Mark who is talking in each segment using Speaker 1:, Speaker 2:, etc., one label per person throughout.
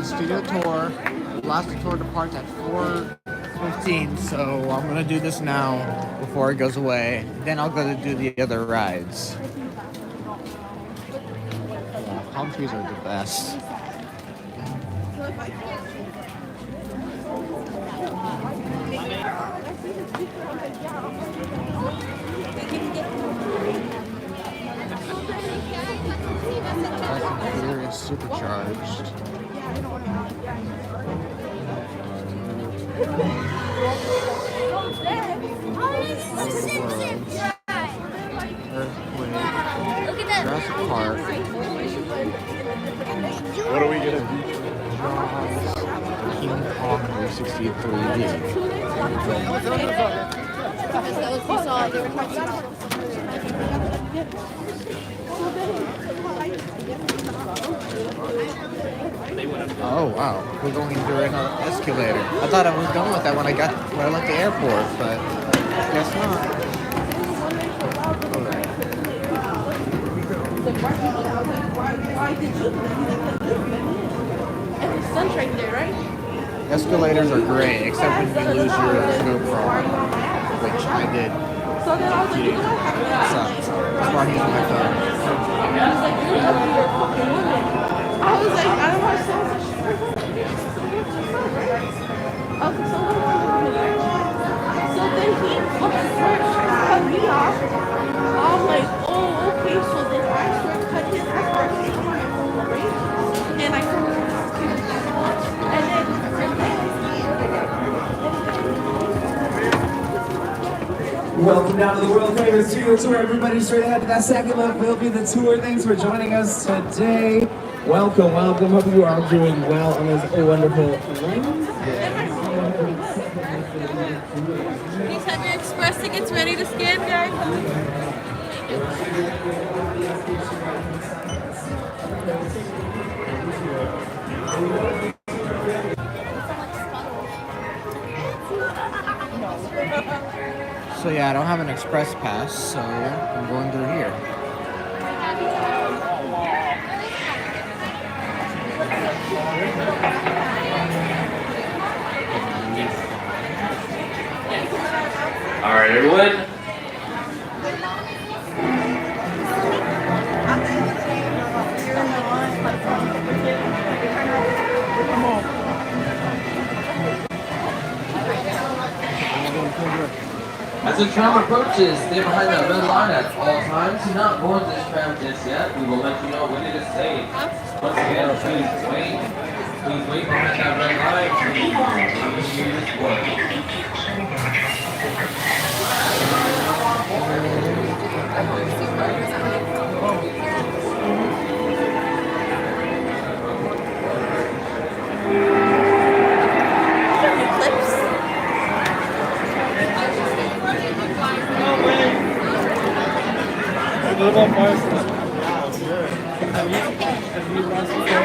Speaker 1: studio tour. The last tour departs at 4:15, so I'm gonna do this now before it goes away. Then I'll go to do the other rides. Yeah, palm trees are the best. Fast and Furious Supercharged. Earthquake. Jurassic Park.
Speaker 2: What are we gonna do?
Speaker 1: King Kong 363D. Oh wow, we're going through an escalator. I thought I was done with that when I left the airport, but guess not. Alright.
Speaker 3: And the sun's right there, right?
Speaker 1: Escalators are great, except when you lose your GoPro, which I did.
Speaker 3: So then I was like, you know,
Speaker 1: Sucks. That's why I'm using my phone.
Speaker 3: I was like, I don't know, so then he cut me off. I'm like, oh, okay, so then I cut his right? And I
Speaker 4: Welcome down to the world famous Studio Tour. Everybody straight ahead to that second look will be the tour. Thanks for joining us today. Welcome, welcome. Hope you are all doing well on this wonderful Wednesday.
Speaker 3: Please have your express tickets ready to scan, guys.
Speaker 1: So yeah, I don't have an express pass, so I'm going through here.
Speaker 5: All right, everyone. As the tram approaches, stay behind that red line at all times. Do not board this tram just yet. We will let you know when it is safe. Once again, please wait. Please wait behind that red line. Please continue this work.
Speaker 2: What about Firestone? Have you lost your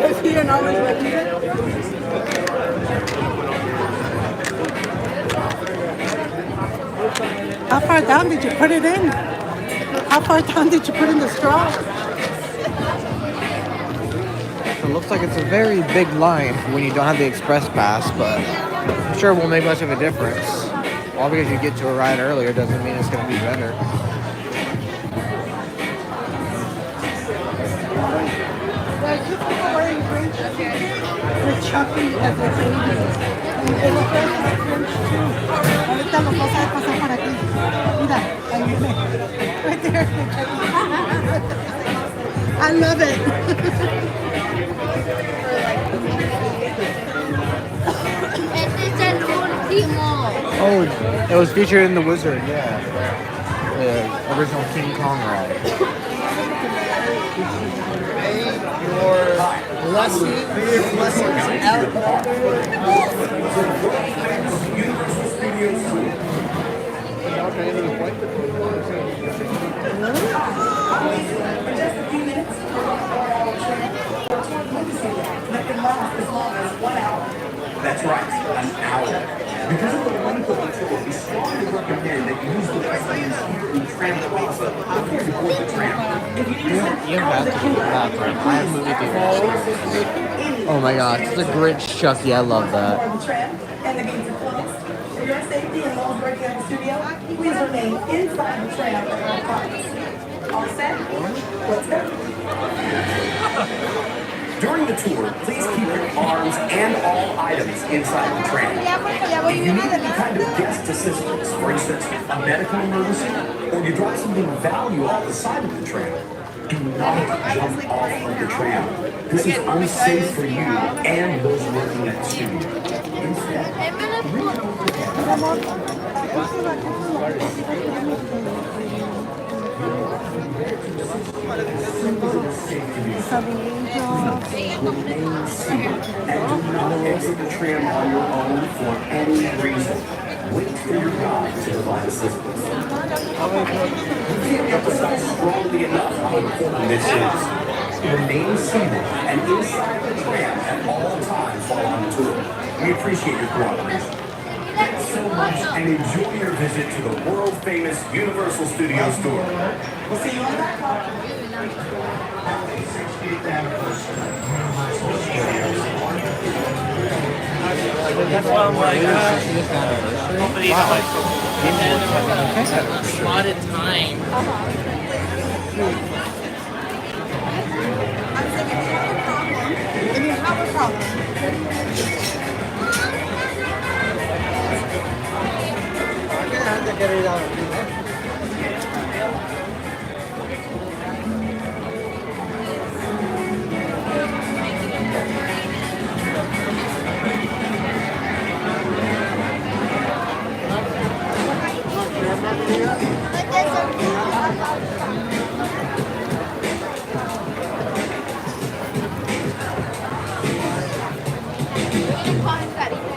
Speaker 6: Is he an always repeater? How far down did you put it in? How far down did you put in the straw?
Speaker 1: So it looks like it's a very big line when you don't have the express pass, but I'm sure it won't make much of a difference. All because you get to a ride earlier doesn't mean it's going to be better.
Speaker 6: We're chucking everything. Ahorita lo vas a pasar por aquí. Mira, ahí viene. Right there. I love it.
Speaker 1: Oh, it was featured in The Wizard, yeah. The original King Kong ride.
Speaker 7: May your blessings out.
Speaker 4: Universal Studios Tour. For just a few minutes, that can last as long as 1 hour. That's right, an hour. Because of the length of the tour, we strongly recommend that you use the restrooms here in the tram plaza before you board the tram. If you need
Speaker 1: You have to go to the bathroom. I have movie theaters. Oh my god, it's the Grinch Chucky. I love that.
Speaker 4: the tram and the gates are closed. For your safety and those working at the studio, please remain inside the tram at all times. All set? Let's go. During the tour, please keep your arms and all items inside the tram. If you need any kind of guest assistance, for instance, a medical emergency, or you drop something of value off the side of the tram, do not jump off of the tram. This is unsafe for you and those working at the studio. Instead, remain seated and do not exit the tram on your own for any reason. Wait for your guide to provide assistance. We can't emphasize strongly enough how important this is. Remain seated and inside the tram at all times while on the tour. We appreciate your cooperation. Thanks so much and enjoy your visit to the world-famous Universal Studios tour. We'll see you on the back lot.
Speaker 2: That's why I'm like, nobody spotted time.
Speaker 6: When you have a problem.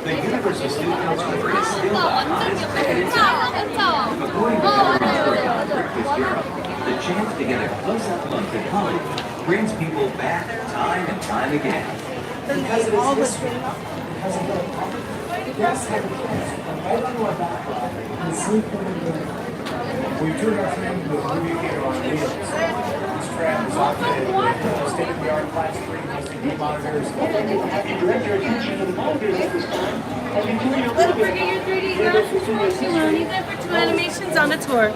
Speaker 4: The Universal Studios tour is still live. According to Breakfast Europe, the chance to get a close-up look at Hollywood brings people back time and time again. Because it is history, because of the guests have a chance to come right onto our backlot and sleep in the room. We toured our tram to a movie theater on wheels. This tram is outfitted with state-of-the-art flat screen HD monitors. Direct your attention to the monitors at this time.
Speaker 7: Let's bring in your 3D glasses. You will need them for 2 animations on the tour.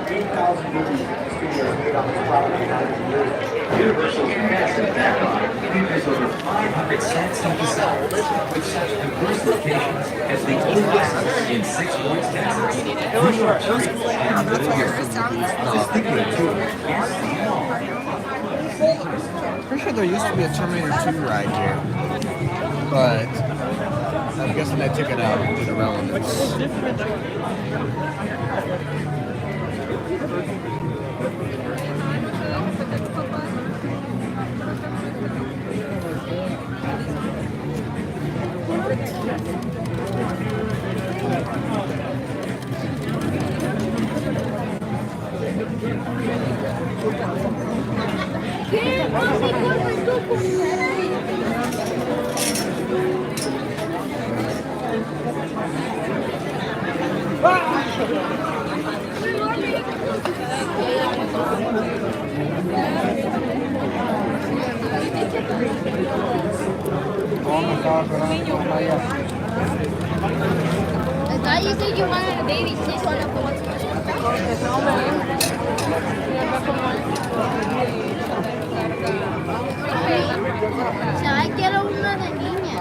Speaker 4: 8,000 movies studios made on this property in 100 years. Universal's massive backlot features over 500 sets and designs with such diverse locations as the Oasis in 6 Points, Texas, New York Street, and Little Europe. This thinking tour is the all.
Speaker 1: Pretty sure there used to be a Terminator 2 ride here, but I'm guessing they took it out due to relevance.
Speaker 8: I thought you said you wanted a baby. Please hold up for one Ya quiero una de niña.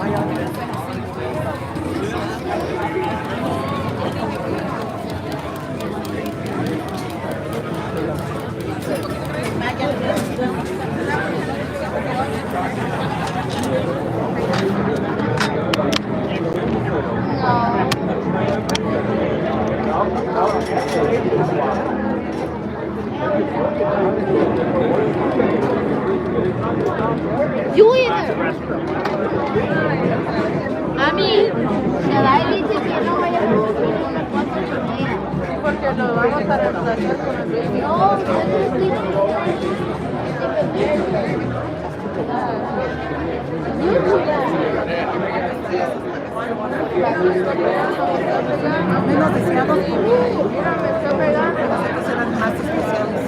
Speaker 8: You either. Mami, se va y dice que no vaya a recibir una cosa con ella.
Speaker 3: Porque nos vamos a reemplazar con el baby.
Speaker 8: No, ustedes tienen
Speaker 6: Menos deseados.
Speaker 3: Mira, me está pegando.
Speaker 6: Nosotros eran más especiales.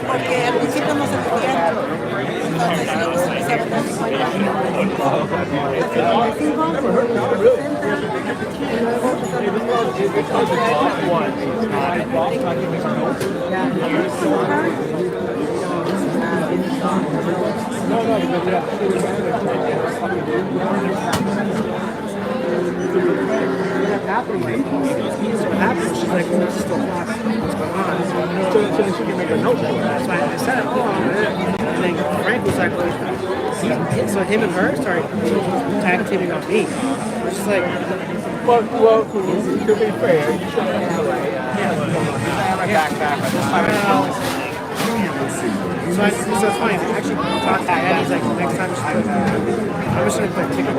Speaker 6: Porque al principio no se podía. Entonces luego se empezaba a dar cuenta. Al 75, 60, y luego
Speaker 9: She's like, well, this is still what's going on. So she can make a note. That's why I said, and then Frank was like, well, so him and her started tag teaming on me. It's just like, well, to be fair, you should have So it's funny. I actually talked to Dad. He's like, next time I'm just gonna play ticket.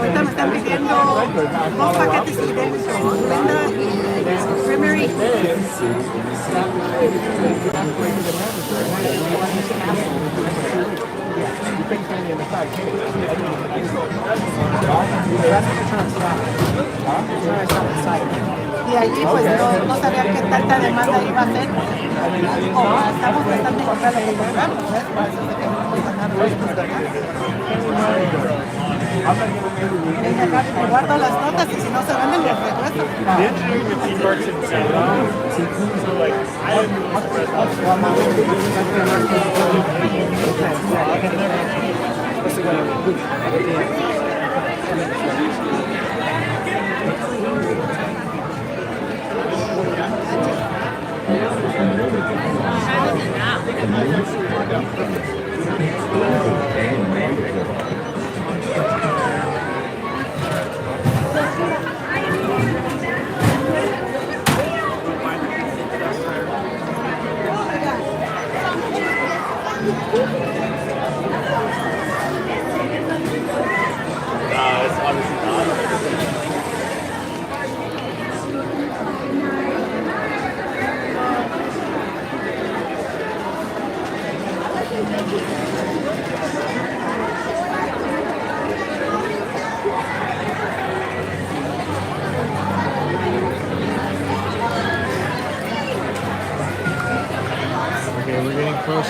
Speaker 6: ahorita me están pidiendo 2 paquetes idénticos, Brenda y Creamery. Y allí pues no sabía qué tanta demanda iba a ser. Como estamos tratando de encontrar lo que compramos, ¿ves? Por eso se quedó sacar me guardo las notas y si no se venden les regreso.
Speaker 9: The engineering with team works in San so like I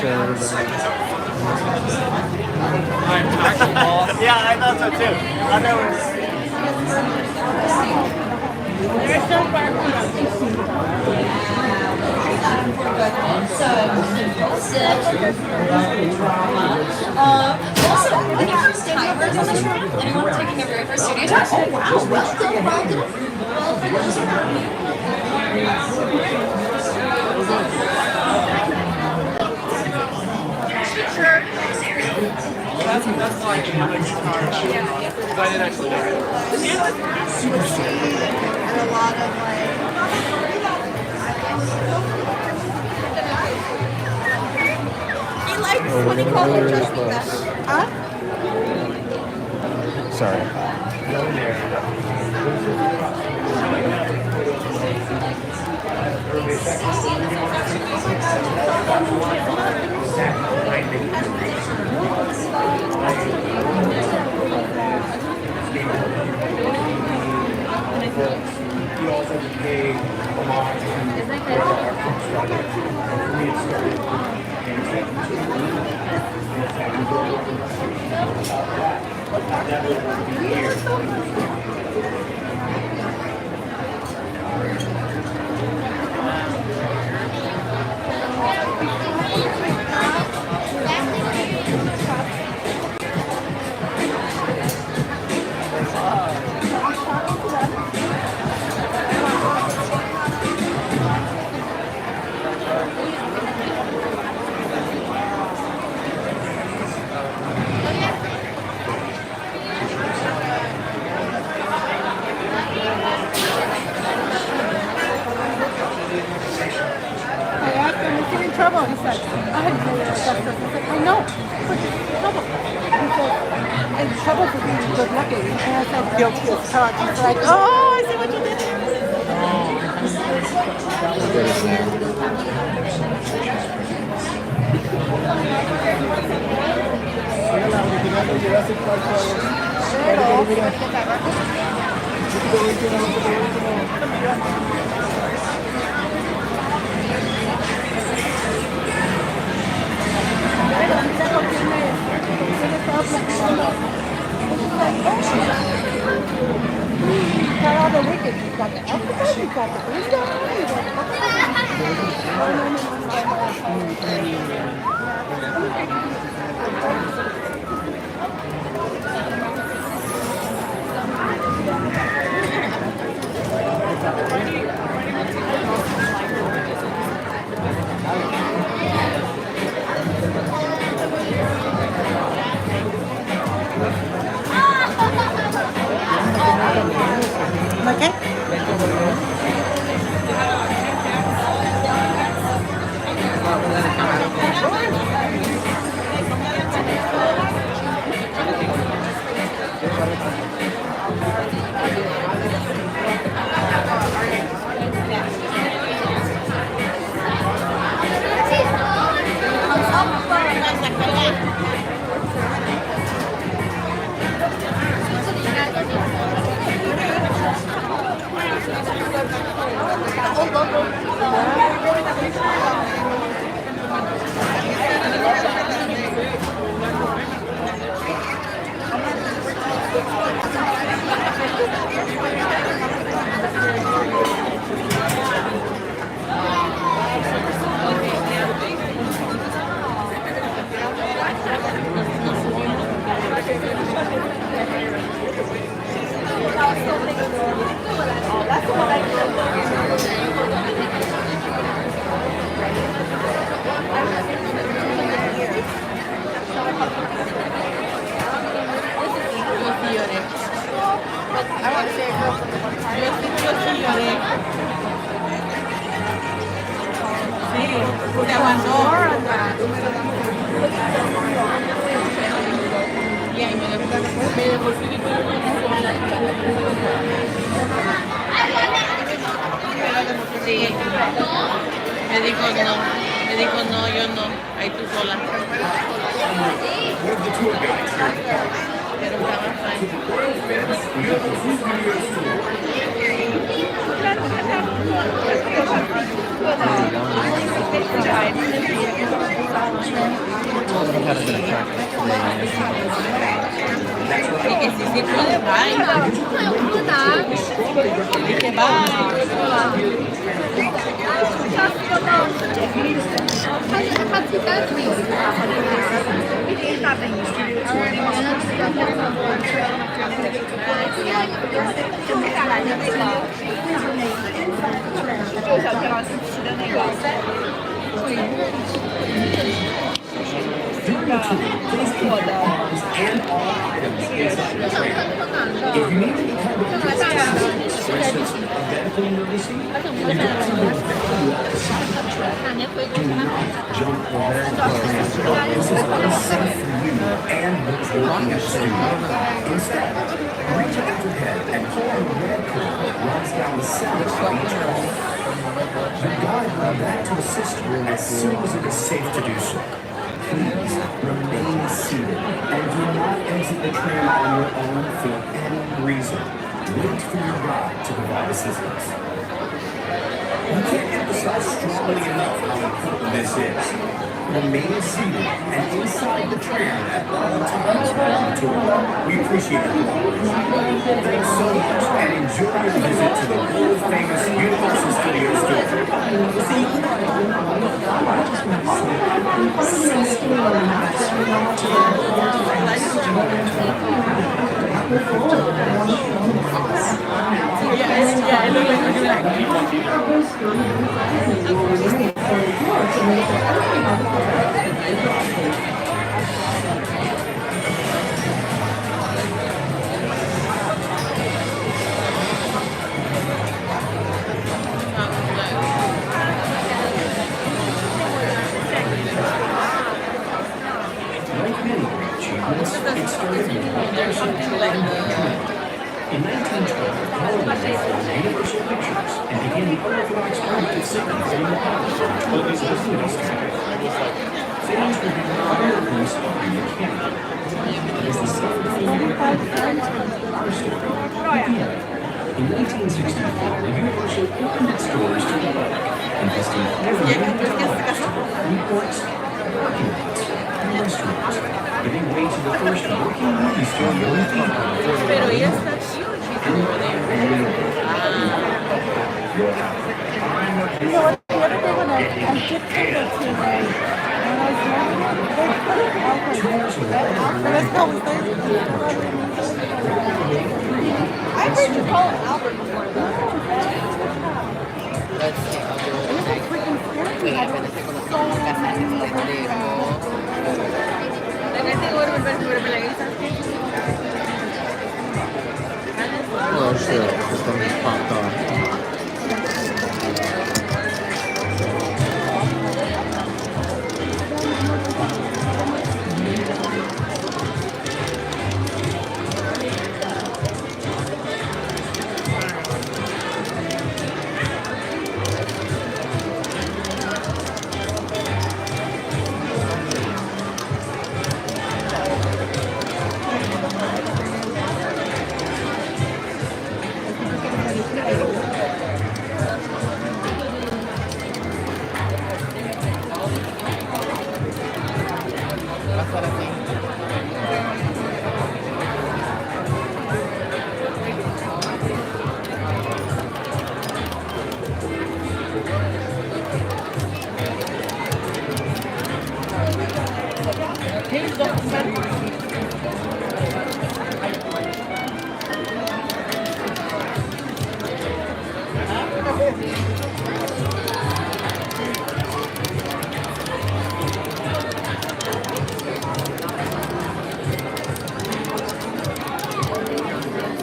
Speaker 1: picture of everybody.
Speaker 9: Yeah, I thought so too. I thought it was.
Speaker 3: There's so far from
Speaker 7: Also, when you first timers on the track, anyone taking their very first studio time? Oh wow, welcome,
Speaker 9: That's why I can have a guitar. Because I didn't actually know it.
Speaker 3: and a lot of he likes when he calls it just because. Huh?
Speaker 1: Sorry.
Speaker 4: You also pay homage
Speaker 6: I asked him, is he in trouble? He said, I had no justice. I said, I know, but trouble. He said, in trouble for being good looking. And I said, guilty as charged. He's like, oh, I see what you did there. You've got all the wicked. You've got the alphabet, you've got the Buddha, you've
Speaker 2: Sí. Me dijo no, yo no. Ahí tú sola. Pero estaba fine.
Speaker 1: had a bit of traffic today.
Speaker 2: Y que si sí puede, bye. Dije bye.
Speaker 4: If you need any kind of assistance, for instance, a medical emergency, your doctor will tell you at the side of the track. Do not jump or This is unsafe for you and the working student. Instead, reach out your head and pull on the red cord that runs down the center of each wall. Your guide will back to assist you as soon as it is safe to do so. Please remain seated and do not exit the tram on your own for any reason. Wait for your guide to provide assistance. We can't emphasize strongly enough how important this is. Remain seated and inside the tram at all times while on tour. We appreciate your cooperation. Thanks so much and enjoy your visit to the world-famous Universal Studios store. In 1912, Hollywood formed Universal Pictures and began the unorthodox practice sequence in the past from toys to movies. Fans would be required to install the camera. As the second film in our story began. In 1964, Universal opened its doors to the public, investing $4 million in airports, parking lots, and restaurants, giving way to the first working movie studio in the world.
Speaker 2: Pero ya está chido el chico de
Speaker 6: You know what? The other day when I dipped into TV, when I was young, they put it out there. That's probably I've heard you call it Albert before, though.
Speaker 1: Let's see, I'll do it next. Wait, I'm gonna take a look at the Oh shit, this thing just popped off.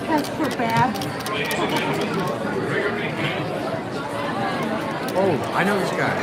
Speaker 6: Casper Bad.
Speaker 1: Oh, I know this guy.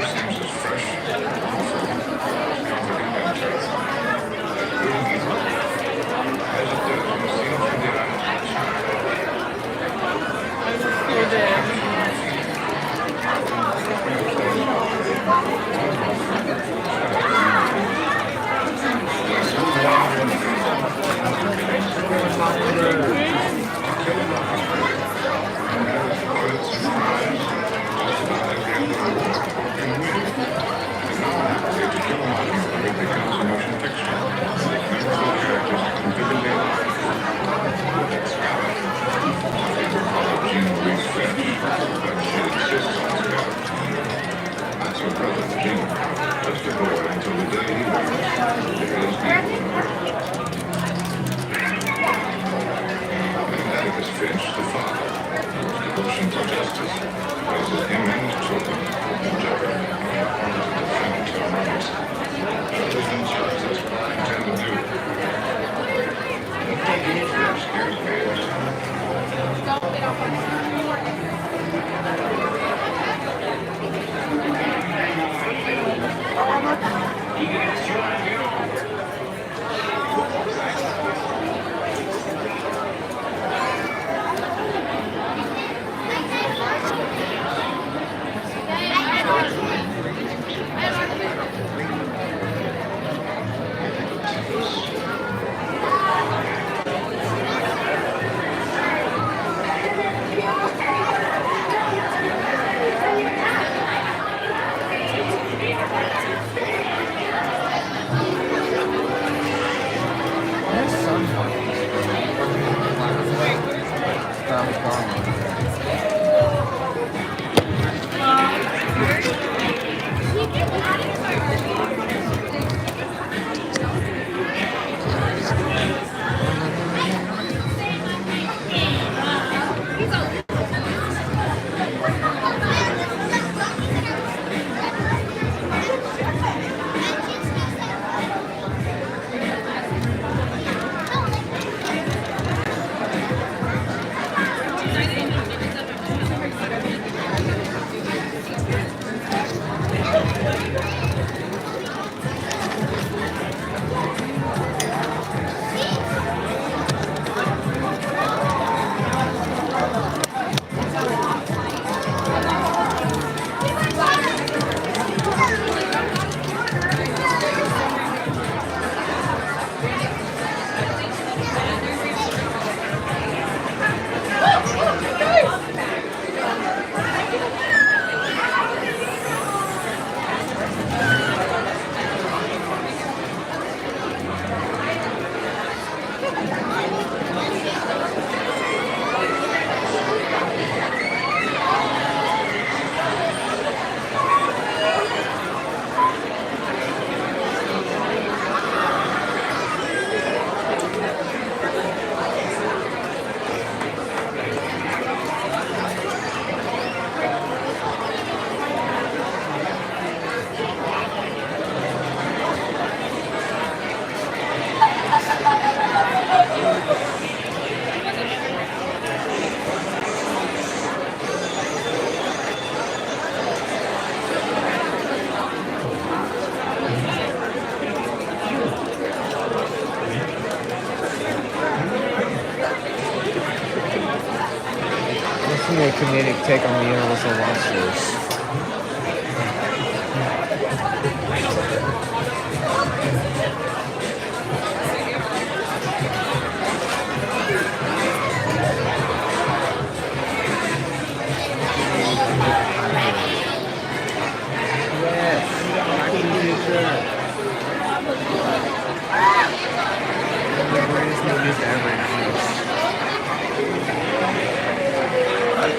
Speaker 1: Definitely a comedic take on the Universal Monsters.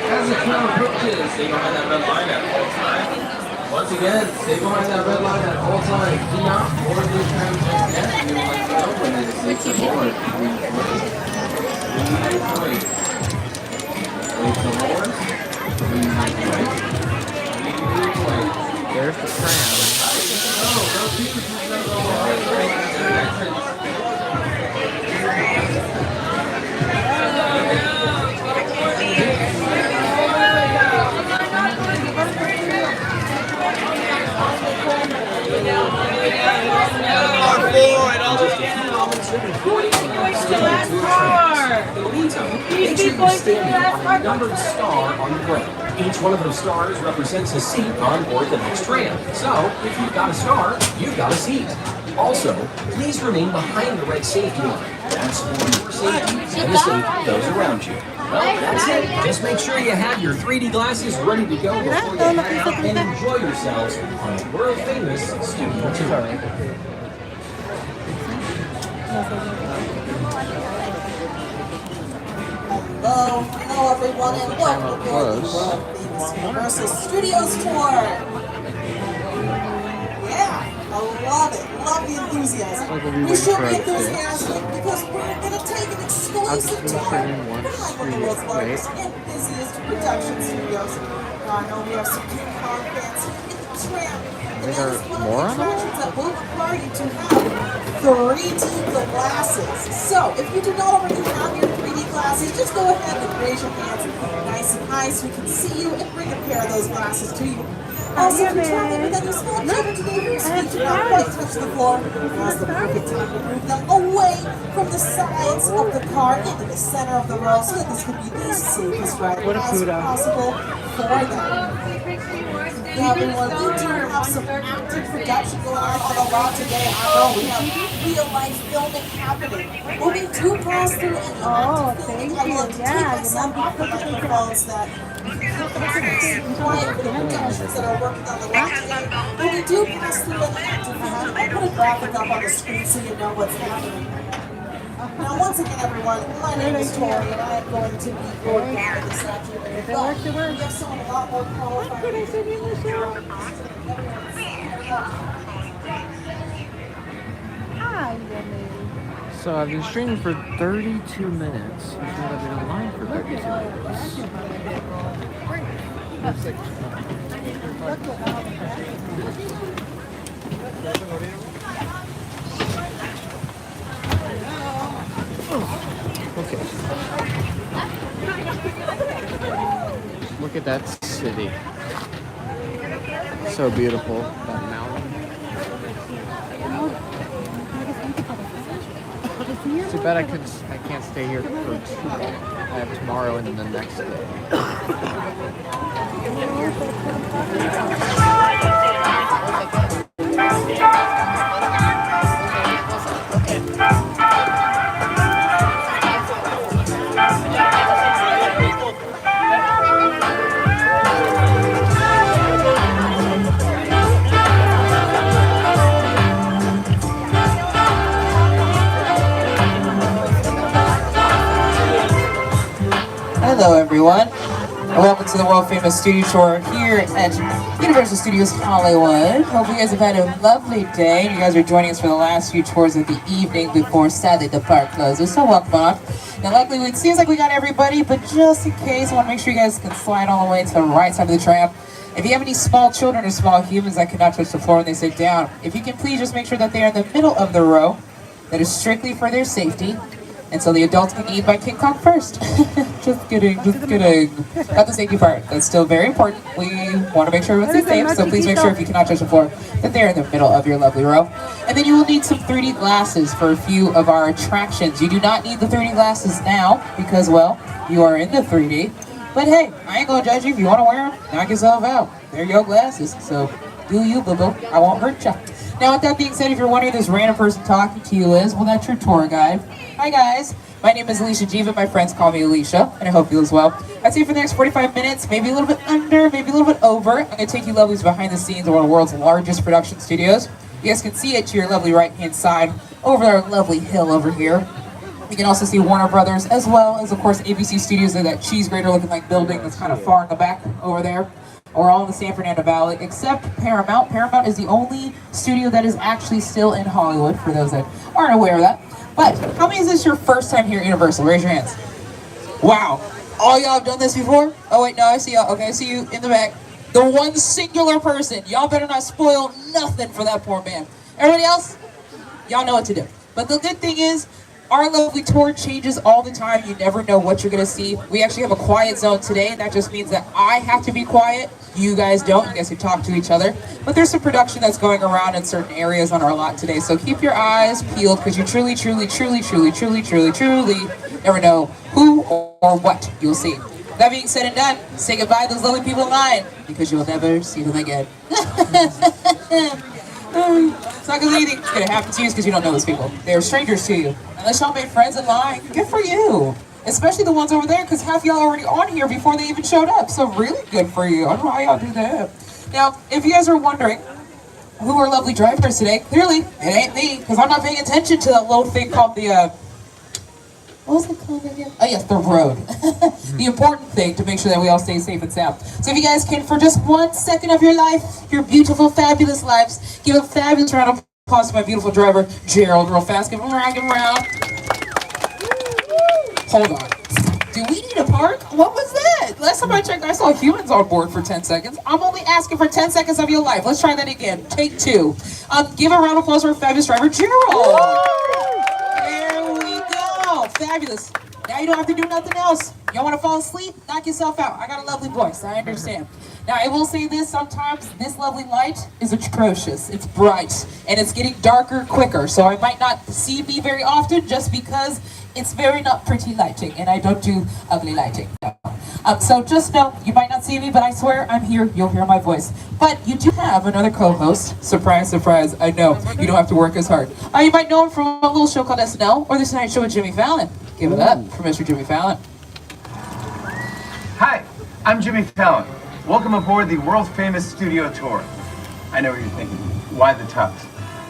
Speaker 5: As the train approaches, stay behind that red line at all times. Once again, stay behind that red line at all times. Do not board this tram just yet. We will let you know when it is safe to board. Wait for more.
Speaker 1: There's the tram.
Speaker 4: In the meantime, make sure you're standing on a numbered star on the ground. Each one of those stars represents a seat on board the next tram. So, if you've got a star, you've got a seat. Also, please remain behind the red safety line. That's for your safety and the safety of those around you. Well, that's it. Just make sure you have your 3D glasses ready to go before you head out and enjoy yourselves on the world famous Studio Tour.
Speaker 10: Hello everyone, and welcome to the World Famous Universal Studios Tour. Yeah, I love it. Love the enthusiasm. We should be enthusiastic because we're going to take an exclusive tour behind one of the world's largest and busiest production studios. I know we have some King Kong fans in the tram. And that is one of the attractions that will require you to have 3D glasses. So, if you do not already have your 3D glasses, just go ahead and raise your hands nice and high so we can see you and bring a pair of those glasses to you. Also, if you're traveling with any small children today whose feet do not quite touch the floor, now's the perfect time to move them away from the sides of the car into the center of the row so that this can be the safest ride as possible for them. Yeah, everyone, we do have some active production going on the lot today. I know we have real-life filming happening. When we do pass through an active filming, I will take myself off the microphones that quiet for the productions that are working on the lot today. When we do pass through an active filming, I'll put a graphic up on the screen so you know what's happening. Now, once again, everyone, my name is Tori, and I am going to be your guide this afternoon. But we have someone a lot more qualified.
Speaker 1: So I've been streaming for 32 minutes. Which means I've been online for 32 minutes. Okay. Look at that city. So beautiful. That mountain. Too bad I can't stay here for too long. I have tomorrow and then the next day.
Speaker 11: Hello everyone, and welcome to the world famous studio tour here at Universal Studios Hollywood. Hope you guys have had a lovely day. You guys are joining us for the last few tours of the evening before sadly the park closes, so welcome on. Now luckily it seems like we got everybody, but just in case, I want to make sure you guys can slide all the way to the right side of the tram. If you have any small children or small humans that cannot touch the floor when they sit down, if you can please just make sure that they are in the middle of the row. That is strictly for their safety. And so the adults can eat by King Kong first. Just kidding, just kidding. Not the safety part. That's still very important. We want to make sure everyone's safe, so please make sure if you cannot touch the floor, that they're in the middle of your lovely row. And then you will need some 3D glasses for a few of our attractions. You do not need the 3D glasses now, because, well, you are in the 3D. But hey, I ain't gonna judge you. If you wanna wear them, knock yourself out. They're your glasses, so do you, boo-boo. I won't hurt ya. Now, with that being said, if you're wondering who this random person talking to you is, well, that's your tour guide. Hi, guys. My name is Alicia Jiva. My friends call me Alicia, and I hope you as well. I'd say for the next 45 minutes, maybe a little bit under, maybe a little bit over, I'm going to take you lovelies behind the scenes of one of the world's largest production studios. You guys can see it to your lovely right-hand side over our lovely hill over here. You can also see Warner Brothers, as well as, of course, ABC Studios, that cheese grater looking like building that's kind of far in the back over there. Or all in the San Fernando Valley, except Paramount. Paramount is the only studio that is actually still in Hollywood, for those that aren't aware of that. But how many is this your first time here at Universal? Raise your hands. Wow. All y'all have done this before? Oh wait, no, I see y'all. Okay, I see you in the back. The one singular person. Y'all better not spoil nothing for that poor man. Everybody else? Y'all know what to do. But the good thing is, our lovely tour changes all the time. You never know what you're going to see. We actually have a quiet zone today, and that just means that I have to be quiet. You guys don't. You guys can talk to each other. But there's some production that's going around in certain areas on our lot today. So keep your eyes peeled, because you truly never know who or what you'll see. That being said and done, say goodbye to those lovely people in line, because you'll never see them again. It's not because anything's going to happen to you because you don't know those people. They're strangers to you. Unless y'all made friends in line, good for you. Especially the ones over there, because half y'all already on here before they even showed up. So really good for you. I don't know how y'all do that. Now, if you guys are wondering who are lovely drivers today, clearly it ain't me, because I'm not paying attention to that little thing called the, what was it called again? Oh yes, the road. The important thing to make sure that we all stay safe and sound. So if you guys can, for just 1 second of your life, your beautiful, fabulous lives, give a fabulous round of applause to my beautiful driver, Gerald, real fast. Give him a round, give him a round. Hold on. Do we need a park? What was that? Last time I checked, I saw humans on board for 10 seconds. I'm only asking for 10 seconds of your life. Let's try that again. Take 2. Give a round of applause for our fabulous driver, Gerald. There we go. Fabulous. Now you don't have to do nothing else. You want to fall asleep? Knock yourself out. I got a lovely voice. I understand. Now, I will say this, sometimes this lovely light is atrocious. It's bright, and it's getting darker quicker, so I might not see me very often just because it's very not pretty lighting, and I don't do ugly lighting. So just know, you might not see me, but I swear I'm here. You'll hear my voice. But you do have another co-host. Surprise, surprise. I know. You don't have to work as hard. You might know him from a little show called SNL, or this night show with Jimmy Fallon. Give it up for Mr. Jimmy Fallon.
Speaker 12: Hi, I'm Jimmy Fallon. Welcome aboard the world famous studio tour. I know what you're thinking. Why the tux?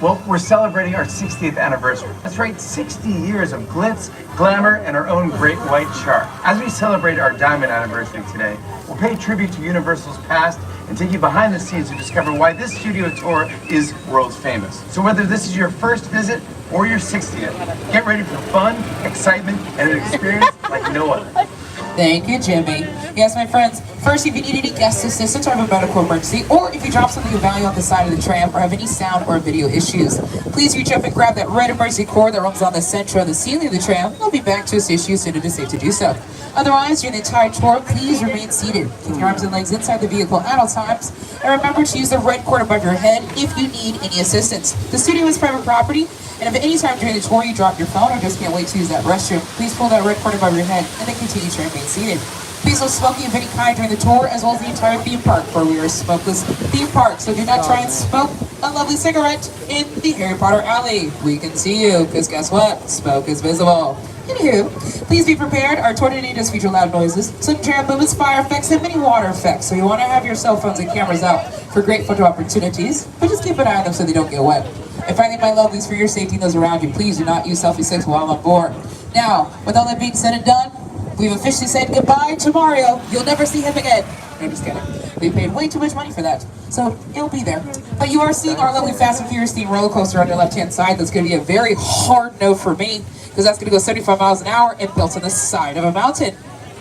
Speaker 12: Well, we're celebrating our 60th anniversary. That's right, 60 years of glitz, glamour, and our own great white shark. As we celebrate our diamond anniversary today, we'll pay tribute to Universal's past and take you behind the scenes to discover why this studio tour is world famous. So whether this is your first visit or your 60th, get ready for fun, excitement, and an experience like no other.
Speaker 11: Thank you, Jimmy. Yes, my friends, first, if you need any guest assistance or have a medical emergency, or if you drop something of value on the side of the tram or have any sound or video issues, please reach up and grab that red emergency cord that runs on the center of the ceiling of the tram. We'll be back to assist you as soon as it is safe to do so. Otherwise, during the entire tour, please remain seated. Keep your arms and legs inside the vehicle at all times, and remember to use the red cord above your head if you need any assistance. The studio is private property, and if at any time during the tour you drop your phone or just can't wait to use that restroom, please pull that red cord above your head and then continue to remain seated. Please no smoking of any kind during the tour, as well as the entire theme park, for we are a smokeless theme park, so do not try and smoke a lovely cigarette in the Harry Potter alley. We can see you, because guess what? Smoke is visible. Anywho, please be prepared. Our tour today does feature loud noises, some tram movements, fire effects, and many water effects, so you want to have your cell phones and cameras out for great photo opportunities, but just keep an eye on them so they don't get wet. And finally, my lovelies, for your safety and those around you, please do not use selfie sticks while on board. Now, with all that being said and done, we've officially said goodbye to Mario. You'll never see him again. No, I'm just kidding. We paid way too much money for that, so he'll be there. But you are seeing our lovely Fast and Furious themed roller coaster on your left-hand side. That's going to be a very hard no for me, because that's going to go 75 miles an hour and built on the side of a mountain.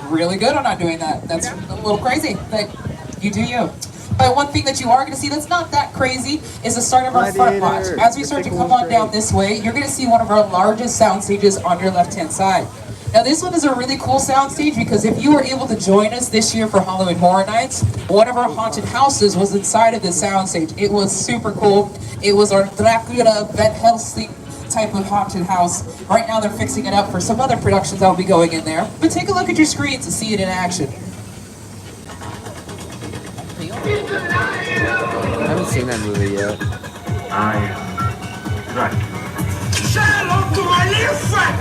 Speaker 11: Really good on not doing that. That's a little crazy, but you do you. But one thing that you are going to see that's not that crazy is the start of our front lot. As we start to come on down this way, you're going to see one of our largest sound stages on your left-hand side. Now this one is a really cool sound stage because if you were able to join us this year for Halloween Horror Nights, one of our haunted houses was inside of this sound stage. It was super cool. It was our Dracula, Van Helsing type of haunted house. Right now they're fixing it up for some other productions that will be going in there. But take a look at your screen to see it in action.
Speaker 1: I haven't seen that movie yet.
Speaker 13: Say hello to my little friend.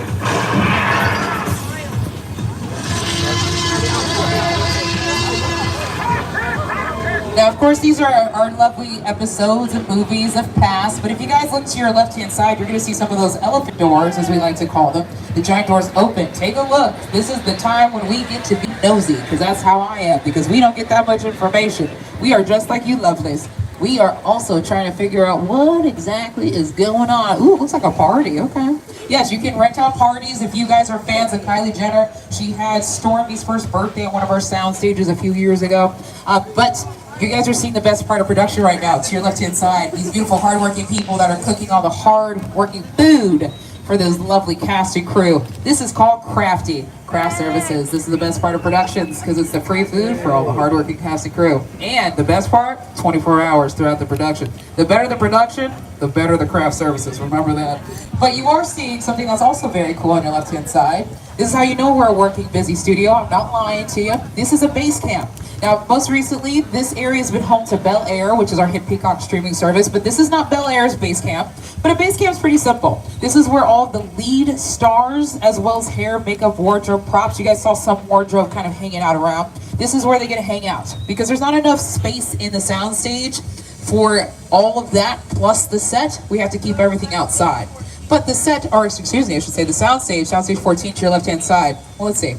Speaker 11: Now, of course, these are our lovely episodes and movies of past, but if you guys look to your left-hand side, you're going to see some of those elephant doors, as we like to call them. The giant doors open. Take a look. This is the time when we get to be nosy, because that's how I am, because we don't get that much information. We are just like you lovelies. We are also trying to figure out what exactly is going on. Ooh, looks like a party. Okay. Yes, you can rent out parties if you guys are fans of Kylie Jenner. She had Stormy's first birthday at one of our sound stages a few years ago. But you guys are seeing the best part of production right now. To your left-hand side, these beautiful, hard-working people that are cooking all the hard-working food for this lovely cast and crew. This is called Crafty Craft Services. This is the best part of productions because it's the free food for all the hard-working cast and crew. And the best part, 24 hours throughout the production. The better the production, the better the craft services. Remember that. But you are seeing something that's also very cool on your left-hand side. This is how you know we're a working, busy studio. I'm not lying to you. This is a base camp. Now, most recently, this area has been home to Bel Air, which is our hit Peacock streaming service, but this is not Bel Air's base camp. But a base camp is pretty simple. This is where all the lead stars, as well as hair, makeup, wardrobe, props, you guys saw some wardrobe kind of hanging out around. This is where they get to hang out, because there's not enough space in the soundstage for all of that, plus the set. We have to keep everything outside. But the set, or excuse me, I should say the soundstage 14 to your left-hand side. Well, let's see.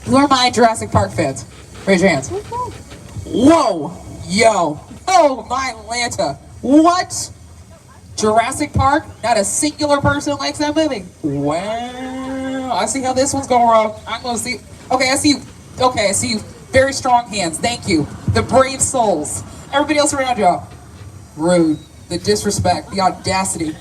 Speaker 11: Who are my Jurassic Park fans? Raise your hands. Whoa! Yo! Oh, my Atlanta! What? Jurassic Park? Not a singular person likes that movie. Wow! I see how this one's going wrong. I'm gonna see. Okay, I see you. Okay, I see you. Very strong hands. Thank you. The brave souls. Everybody else around y'all. Rude. The disrespect. The audacity.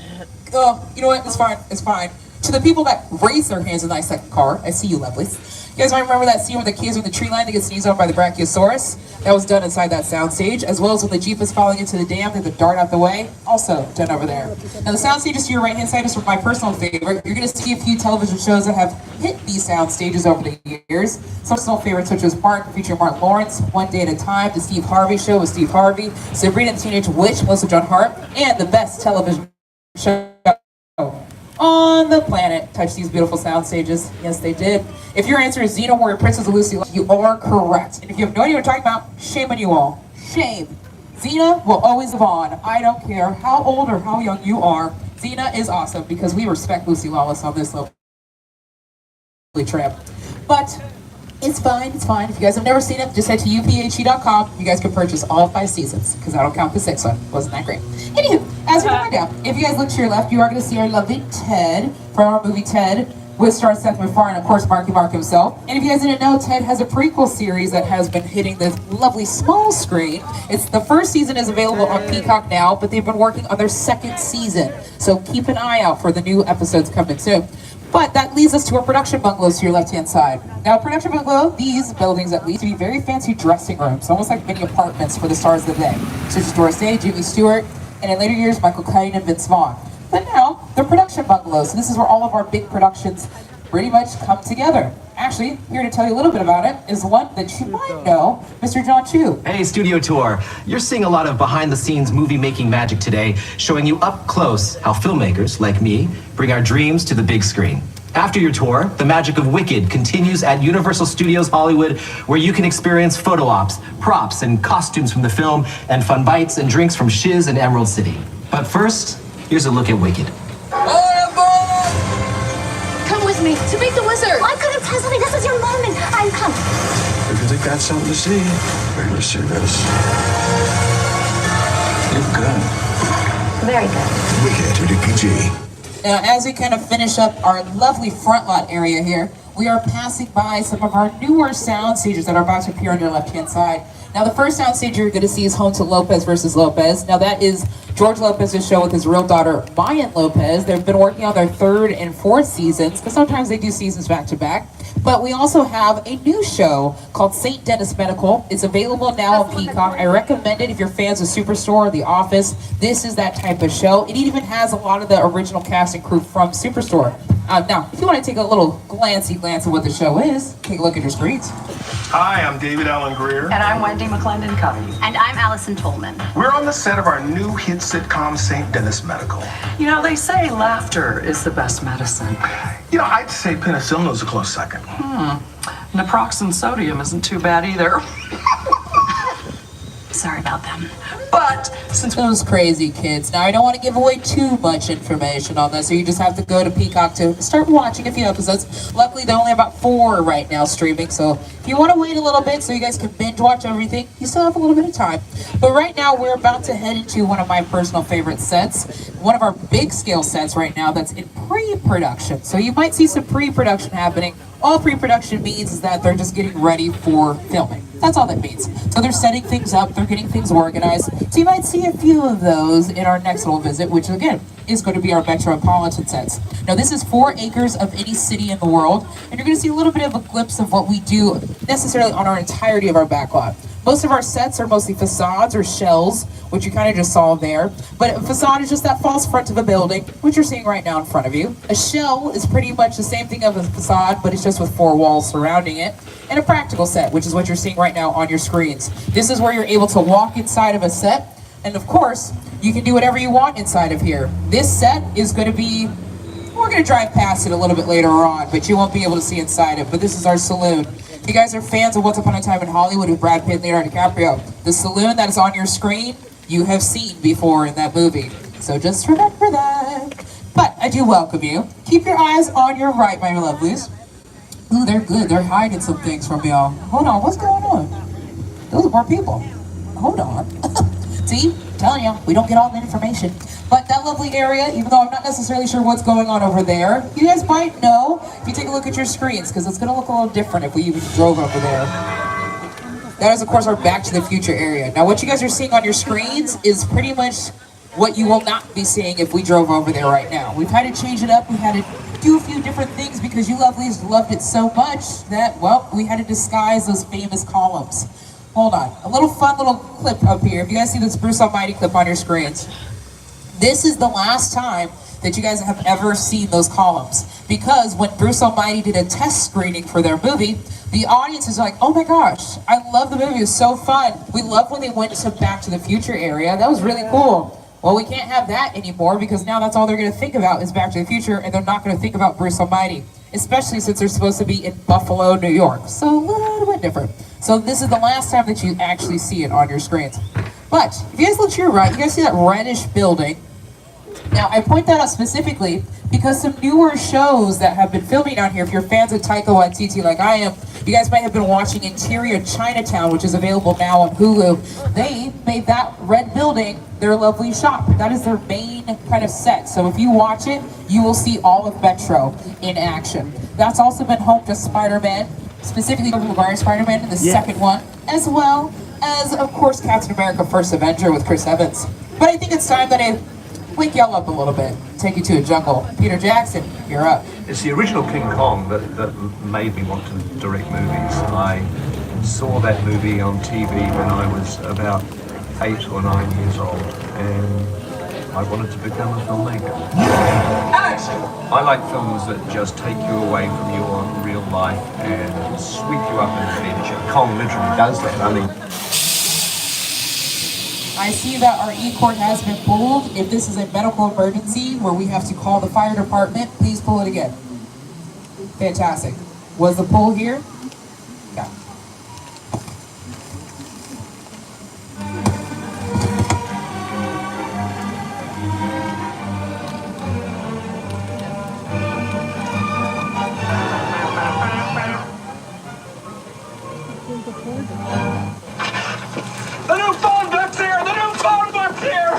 Speaker 11: Oh, you know what? It's fine. It's fine. To the people that raise their hands in my second car, I see you, lovelies. You guys might remember that scene where the kids were in the tree line that get sneezed on by the Brachiosaurus? That was done inside that soundstage, as well as when the Jeep was falling into the dam, they had to dart out the way, also done over there. Now the soundstage is to your right-hand side is my personal favorite. You're going to see a few television shows that have hit these sound stages over the years. Some personal favorites such as Martin, featuring Martin Lawrence, One Day at a Time, The Steve Harvey Show with Steve Harvey, Sabrina the Teenage Witch, Melissa Joan Hart, and the best television show on the planet touch these beautiful sound stages. Yes, they did. If your answer is Xena Warrior Princess of Lucy, you are correct. And if you have no idea what I'm talking about, shame on you all. Shame. Xena will always live on. I don't care how old or how young you are. Xena is awesome because we respect Lucy Lawless on this lovely trip. But it's fine, it's fine. If you guys have never seen it, just head to uphe.com. You guys can purchase all 5 seasons, because I don't count the 6th one. Wasn't that great? Anywho, as we find out, if you guys look to your left, you are going to see our lovely Ted from our movie Ted, with star Seth MacFarlane and of course Marky Mark himself. And if you guys didn't know, Ted has a prequel series that has been hitting the lovely small screen. It's the first season is available on Peacock now, but they've been working on their 2nd season. So keep an eye out for the new episodes coming soon. But that leads us to our production bungalows to your left-hand side. Now, production bungalow, these buildings at least, to be very fancy dressing rooms, almost like mini apartments for the stars of the day, such as Doris Day, Jimmy Stewart, and in later years, Michael Caine and Vince Vaughn. But now, they're production bungalows. So this is where all of our big productions pretty much come together. Actually, here to tell you a little bit about it is one that you might know, Mr. John Chu.
Speaker 14: Hey, Studio Tour. You're seeing a lot of behind-the-scenes movie-making magic today, showing you up close how filmmakers, like me, bring our dreams to the big screen. After your tour, the magic of Wicked continues at Universal Studios Hollywood, where you can experience photo ops, props, and costumes from the film, and fun bites and drinks from Shiz and Emerald City. But first, here's a look at Wicked.
Speaker 7: Come with me to meet the wizard. I couldn't possibly. This is your moment. I'm coming.
Speaker 13: If you think that's something to see, wait till you see this. You're good.
Speaker 7: Very good.
Speaker 13: Wicked, rated PG.
Speaker 11: Now, as we kind of finish up our lovely front lot area here, we are passing by some of our newer sound stages that are about to appear on your left-hand side. Now, the first sound stage you're going to see is home to Lopez versus Lopez. Now, that is George Lopez's show with his real daughter, Mayan Lopez. They've been working on their 3rd and 4th seasons, because sometimes they do seasons back-to-back. But we also have a new show called St. Dennis Medical. It's available now on Peacock. I recommend it if you're fans of Superstore, The Office. This is that type of show. It even has a lot of the original cast and crew from Superstore. Now, if you want to take a little glance at what the show is, take a look at your screens.
Speaker 15: Hi, I'm David Allen Greer.
Speaker 16: And I'm Wendy McClendon Covey.
Speaker 17: And I'm Allison Tolman.
Speaker 15: We're on the set of our new hit sitcom, St. Dennis Medical.
Speaker 16: You know, they say laughter is the best medicine.
Speaker 15: You know, I'd say penicillin was a close second.
Speaker 16: Naproxen sodium isn't too bad either. Sorry about them. But since
Speaker 11: those crazy kids. Now, I don't want to give away too much information on this, so you just have to go to Peacock to start watching a few episodes. Luckily, they're only about 4 right now streaming, so if you want to wait a little bit so you guys can binge watch everything, you still have a little bit of time. But right now, we're about to head into one of my personal favorite sets, one of our big scale sets right now that's in pre-production. So you might see some pre-production happening. All pre-production means is that they're just getting ready for filming. That's all that means. So they're setting things up, they're getting things organized. So you might see a few of those in our next little visit, which again, is going to be our Metropolitan sets. Now this is 4 acres of any city in the world, and you're going to see a little bit of a glimpse of what we do necessarily on our entirety of our backlot. Most of our sets are mostly facades or shells, which you kind of just saw there. But a facade is just that false front of a building, which you're seeing right now in front of you. A shell is pretty much the same thing of a facade, but it's just with 4 walls surrounding it. And a practical set, which is what you're seeing right now on your screens. This is where you're able to walk inside of a set. And of course, you can do whatever you want inside of here. This set is going to be, we're going to drive past it a little bit later on, but you won't be able to see inside it. But this is our saloon. If you guys are fans of Once Upon a Time in Hollywood with Brad Pitt and Leonardo DiCaprio, the saloon that is on your screen, you have seen before in that movie. So just remember that. But I do welcome you. Keep your eyes on your right, my lovelies. Ooh, they're good. They're hiding some things from y'all. Hold on, what's going on? Those are more people. Hold on. See? I'm telling you, we don't get all the information. But that lovely area, even though I'm not necessarily sure what's going on over there, you guys might know if you take a look at your screens, because it's going to look a little different if we even drove over there. That is, of course, our Back to the Future area. Now, what you guys are seeing on your screens is pretty much what you will not be seeing if we drove over there right now. We've had to change it up. We've had to do a few different things because you lovelies loved it so much that, well, we had to disguise those famous columns. Hold on. A little fun little clip up here. If you guys see this Bruce Almighty clip on your screens, this is the last time that you guys have ever seen those columns. Because when Bruce Almighty did a test screening for their movie, the audience is like, oh my gosh, I love the movie, it was so fun. We love when they went to Back to the Future area. That was really cool. Well, we can't have that anymore because now that's all they're going to think about is Back to the Future, and they're not going to think about Bruce Almighty, especially since they're supposed to be in Buffalo, New York. So a little bit different. So this is the last time that you actually see it on your screens. But if you guys look to your right, you guys see that reddish building. Now, I point that out specifically because some newer shows that have been filming out here, if you're fans of Taika Waititi like I am, you guys might have been watching Interior Chinatown, which is available now on Hulu. They made that red building their lovely shop. That is their main kind of set. So if you watch it, you will see all of Metro in action. That's also been home to Spider-Man, specifically Tobey Maguire Spider-Man in the second one, as well as, of course, Captain America First Avenger with Chris Evans. But I think it's time that I wake y'all up a little bit, take you to a jungle. Peter Jackson, you're up.
Speaker 18: It's the original King Kong that made me want to direct movies. I saw that movie on TV when I was about 8 or 9 years old, and I wanted to become a filmmaker. I like films that just take you away from your real life and sweep you up in adventure. Kong literally does that. I mean,
Speaker 11: I see that our E-Court has been pulled. If this is a medical emergency where we have to call the fire department, please pull it again. Fantastic. Was the pull here? Yeah.
Speaker 15: The new phone book's here! The new phone book's here!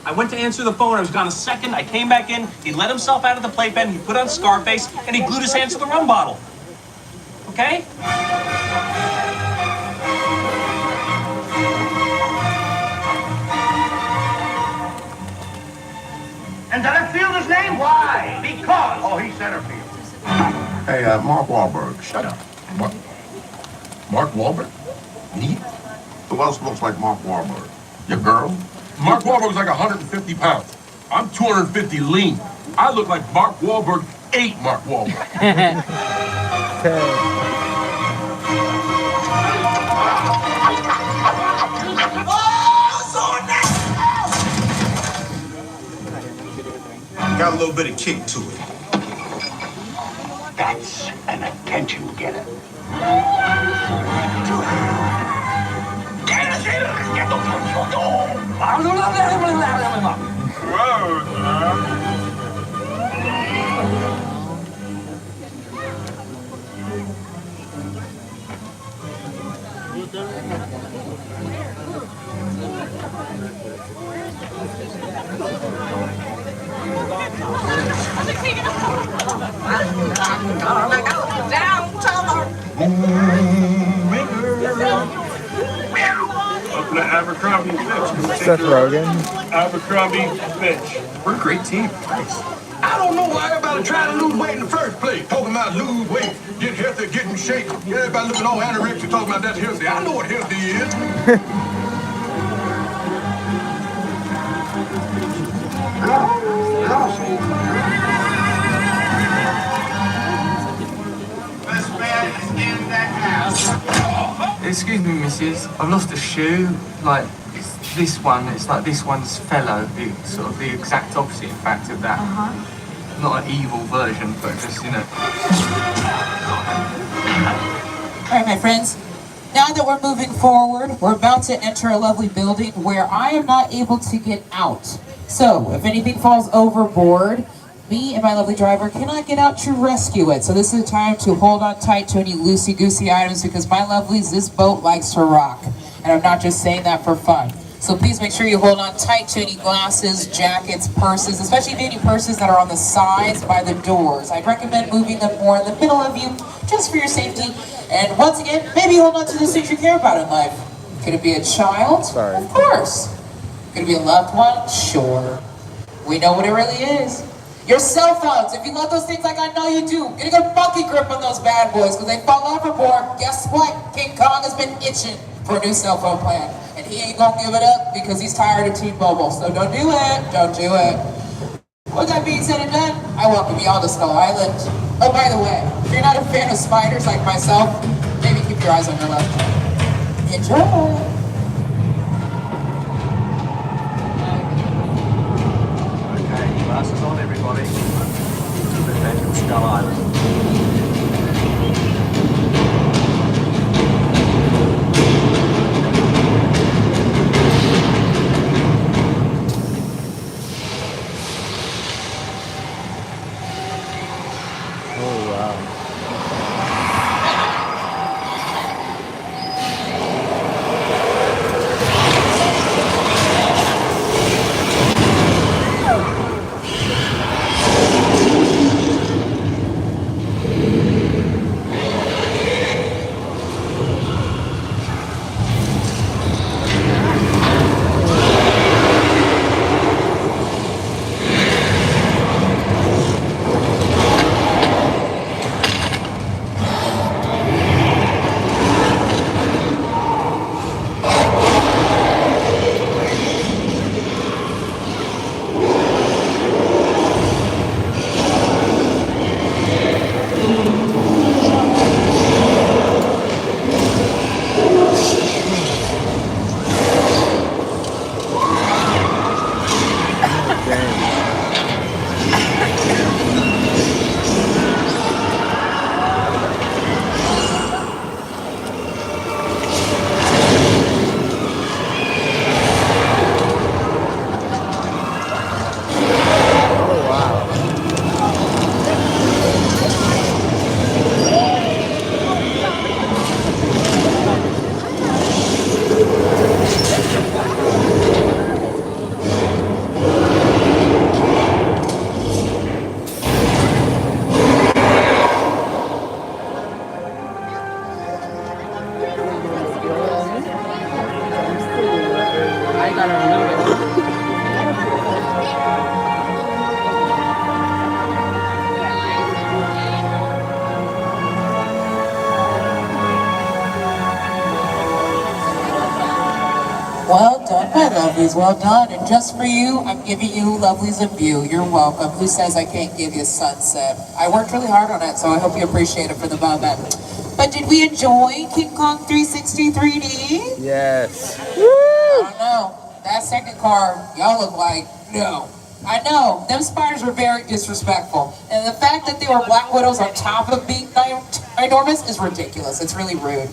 Speaker 19: I went to answer the phone, I was gone a second, I came back in, he let himself out of the playpen, he put on Scarface, and he glued his hands to the rum bottle. Okay?
Speaker 15: And Delafield his name? Why? Because. Oh, he's Centerfield.
Speaker 13: Hey, Mark Wahlberg, shut up. Mark Wahlberg? Me?
Speaker 17: Who else looks like Mark Wahlberg? Your girl? Mark Wahlberg's like 150 pounds. I'm 250 lean. I look like Mark Wahlberg ate Mark Wahlberg.
Speaker 15: Got a little bit of kick to it. That's an attention getter.
Speaker 17: Up to the Abercrombie and Fitch.
Speaker 1: Seth Rogen.
Speaker 17: Abercrombie Fitch.
Speaker 18: We're a great team.
Speaker 15: I don't know why everybody trying to lose weight in the first place. Talking about lose weight, get healthy, get in shape. Everybody looking all anorexic talking about that's healthy. I know what healthy is. Best man is in that house.
Speaker 20: Excuse me, missus. I've lost a shoe. Like, it's this one. It's like this one's fellow. It's sort of the exact opposite, in fact, of that. Not an evil version, but just, you know.
Speaker 11: All right, my friends. Now that we're moving forward, we're about to enter a lovely building where I am not able to get out. So, if anything falls overboard, me and my lovely driver cannot get out to rescue it. So this is the time to hold on tight to any loosey-goosey items because my lovelies, this boat likes to rock. And I'm not just saying that for fun. So please make sure you hold on tight to any glasses, jackets, purses, especially any purses that are on the sides by the doors. I'd recommend moving them more in the middle of you just for your safety. And once again, maybe hold on to the things you care about in life. Could it be a child? Sorry. Of course. Could it be a loved one? Sure. We know what it really is. Your cell phones, if you love those things like I know you do, get a good monkey grip on those bad boys because they fall overboard. Guess what? King Kong has been itching for a new cell phone plan. And he ain't gonna give it up because he's tired of T-Mobile. So don't do it. Don't do it. With that being said and done, I welcome you all to Skull Island. Oh, by the way, if you're not a fan of spiders like myself, maybe keep your eyes on your left. Enjoy.
Speaker 18: Glasses on, everybody. We're back at Skull Island.
Speaker 1: Oh, wow.
Speaker 11: Well done, my lovelies, well done. And just for you, I'm giving you lovelies a view. You're welcome. Who says I can't give you a sunset? I worked really hard on it, so I hope you appreciate it for the moment. But did we enjoy King Kong 360 3D?
Speaker 1: Yes.
Speaker 11: I don't know. That second car, y'all look like, no. I know, them spiders were very disrespectful. And the fact that they were Black Widows on top of being ginormous is ridiculous. It's really rude.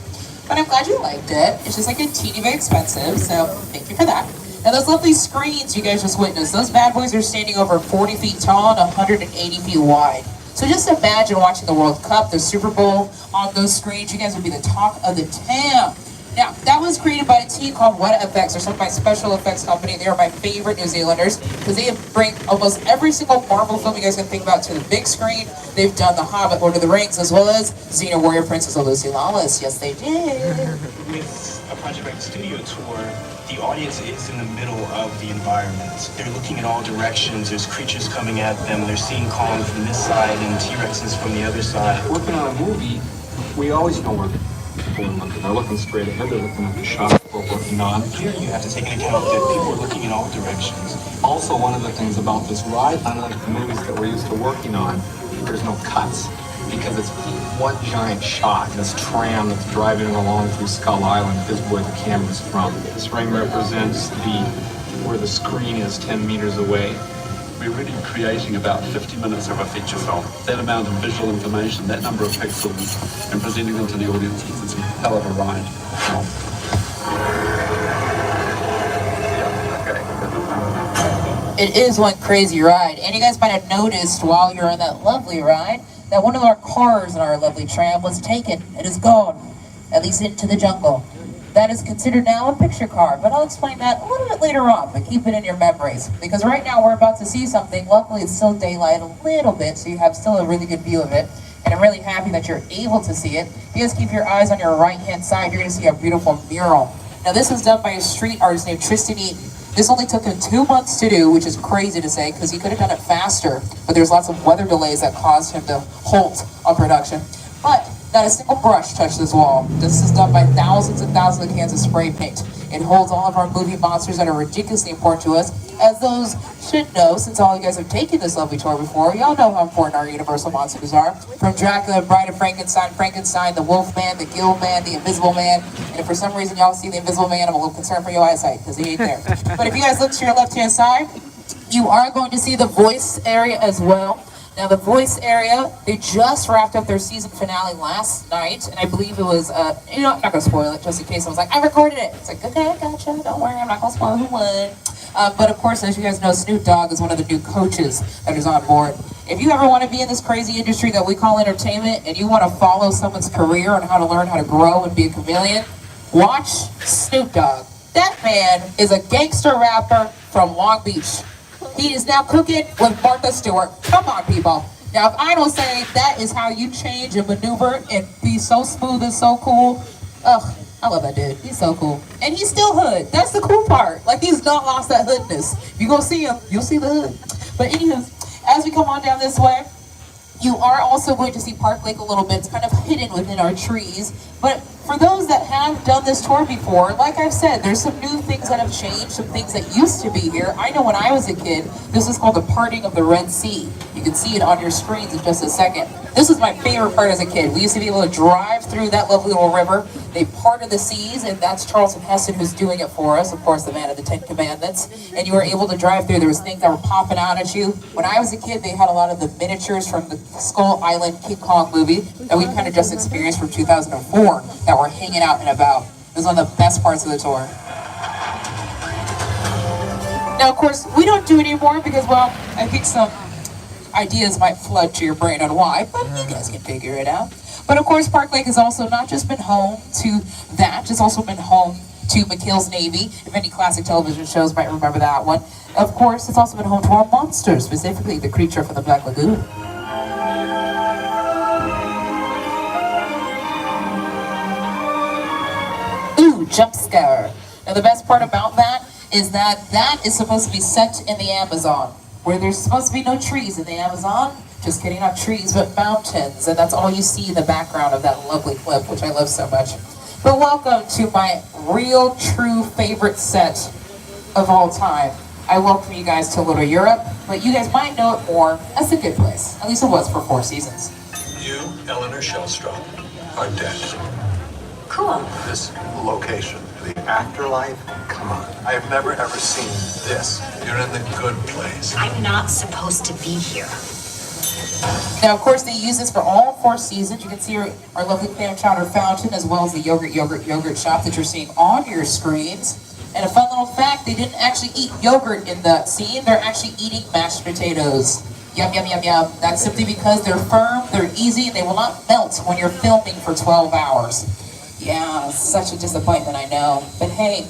Speaker 11: But I'm glad you liked it. It's just like a teeny bit expensive, so thank you for that. Now those lovely screens you guys just witnessed, those bad boys are standing over 40 feet tall and 180 feet wide. So just imagine watching the World Cup, the Super Bowl on those screens. You guys would be the talk of the town. Now, that was created by a team called What Effects, or some my special effects company. They are my favorite New Zealanders because they bring almost every single Marvel film you guys can think about to the big screen. They've done The Hobbit, Lord of the Rings, as well as Xena Warrior Princess of Lucy Lawless. Yes, they did.
Speaker 21: With a Project X Studio tour, the audience is in the middle of the environment. They're looking in all directions. There's creatures coming at them. They're seeing Kong from this side and T-Rexes from the other side.
Speaker 22: Working on a movie, we always know where people are looking. They're looking straight ahead. They're looking at the shot we're working on.
Speaker 21: Here you have to take into account that people are looking in all directions.
Speaker 22: Also, one of the things about this ride, unlike the movies that we're used to working on, there's no cuts because it's one giant shot. This tram that's driving along through Skull Island is where the camera's from. This ring represents where the screen is 10 meters away.
Speaker 23: We're really creating about 50 minutes of a feature film. That amount of visual information, that number of pixels, and presenting them to the audiences, it's a hell of a ride.
Speaker 11: It is one crazy ride, and you guys might have noticed while you're on that lovely ride that one of our cars in our lovely tram was taken. It is gone, at least into the jungle. That is considered now a picture car, but I'll explain that a little bit later on, but keep it in your memories. Because right now we're about to see something. Luckily it's still daylight a little bit, so you have still a really good view of it. And I'm really happy that you're able to see it. If you guys keep your eyes on your right-hand side, you're gonna see a beautiful mural. Now this was done by a street artist named Tristan Eaton. This only took him 2 months to do, which is crazy to say, because he could have done it faster, but there's lots of weather delays that caused him to halt on production. But not a single brush touched this wall. This is done by thousands and thousands of cans of spray paint. It holds all of our movie monsters that are ridiculously important to us, as those should know, since all you guys have taken this lovely tour before. Y'all know how important our Universal monsters are. From Dracula, Bride of Frankenstein, the Wolfman, the Gill Man, the Invisible Man. And if for some reason y'all see the Invisible Man, I'm a little concerned for your eyesight, because he ain't there. But if you guys look to your left-hand side, you are going to see the voice area as well. Now the voice area, they just wrapped up their season finale last night, and I believe it was, you know, I'm not gonna spoil it just in case I was like, I recorded it. It's like, okay, I gotcha, don't worry, I'm not gonna spoil who won. But of course, as you guys know, Snoop Dogg is one of the new coaches that is on board. If you ever want to be in this crazy industry that we call entertainment, and you want to follow someone's career and how to learn how to grow and be a chameleon, watch Snoop Dogg. That man is a gangster rapper from Long Beach. He is now cooking with Martha Stewart. Come on, people. Now, if I don't say that is how you change and maneuver and be so smooth and so cool, ugh, I love that dude. He's so cool. And he's still hood. That's the cool part. Like, he's not lost that hoodness. If you go see him, you'll see the hood. But anywho, as we come on down this way, you are also going to see Park Lake a little bit. It's kind of hidden within our trees. But for those that have done this tour before, like I've said, there's some new things that have changed, some things that used to be here. I know when I was a kid, this is called the Parting of the Red Sea. You can see it on your screens in just a second. This was my favorite part as a kid. We used to be able to drive through that lovely little river. They parted the seas, and that's Charlton Heston who's doing it for us, of course, the man of the 10 Commandments. And you were able to drive through. There was things that were popping out at you. When I was a kid, they had a lot of the miniatures from the Skull Island King Kong movie that we kind of just experienced from 2004 that were hanging out and about. It was one of the best parts of the tour. Now, of course, we don't do it anymore because, well, I think some ideas might flood to your brain on why, but you guys can figure it out. But of course, Park Lake has also not just been home to that, it's also been home to McHale's Navy. If any classic television shows might remember that one. Of course, it's also been home to our monsters, specifically the creature from the Black Lagoon. Ooh, jump scare. Now the best part about that is that is supposed to be set in the Amazon, where there's supposed to be no trees in the Amazon. Just kidding, not trees, but mountains. And that's all you see in the background of that lovely clip, which I love so much. But welcome to my real, true favorite set of all time. I welcome you guys to Little Europe, but you guys might know it more as The Good Place. At least it was for 4 seasons.
Speaker 23: You, Eleanor Shellstrom, are dead.
Speaker 7: Cool.
Speaker 23: This location, the afterlife, come on. I have never ever seen this. You're in the good place.
Speaker 7: I'm not supposed to be here.
Speaker 11: Now, of course, they use this for all 4 seasons. You can see our lovely clam chowder fountain, as well as the yogurt shop that you're seeing on your screens. And a fun little fact, they didn't actually eat yogurt in the scene. They're actually eating mashed potatoes. Yum, yum, yum, yum. That's simply because they're firm, they're easy, and they will not melt when you're filming for 12 hours. Yeah, such a disappointment, I know. But hey,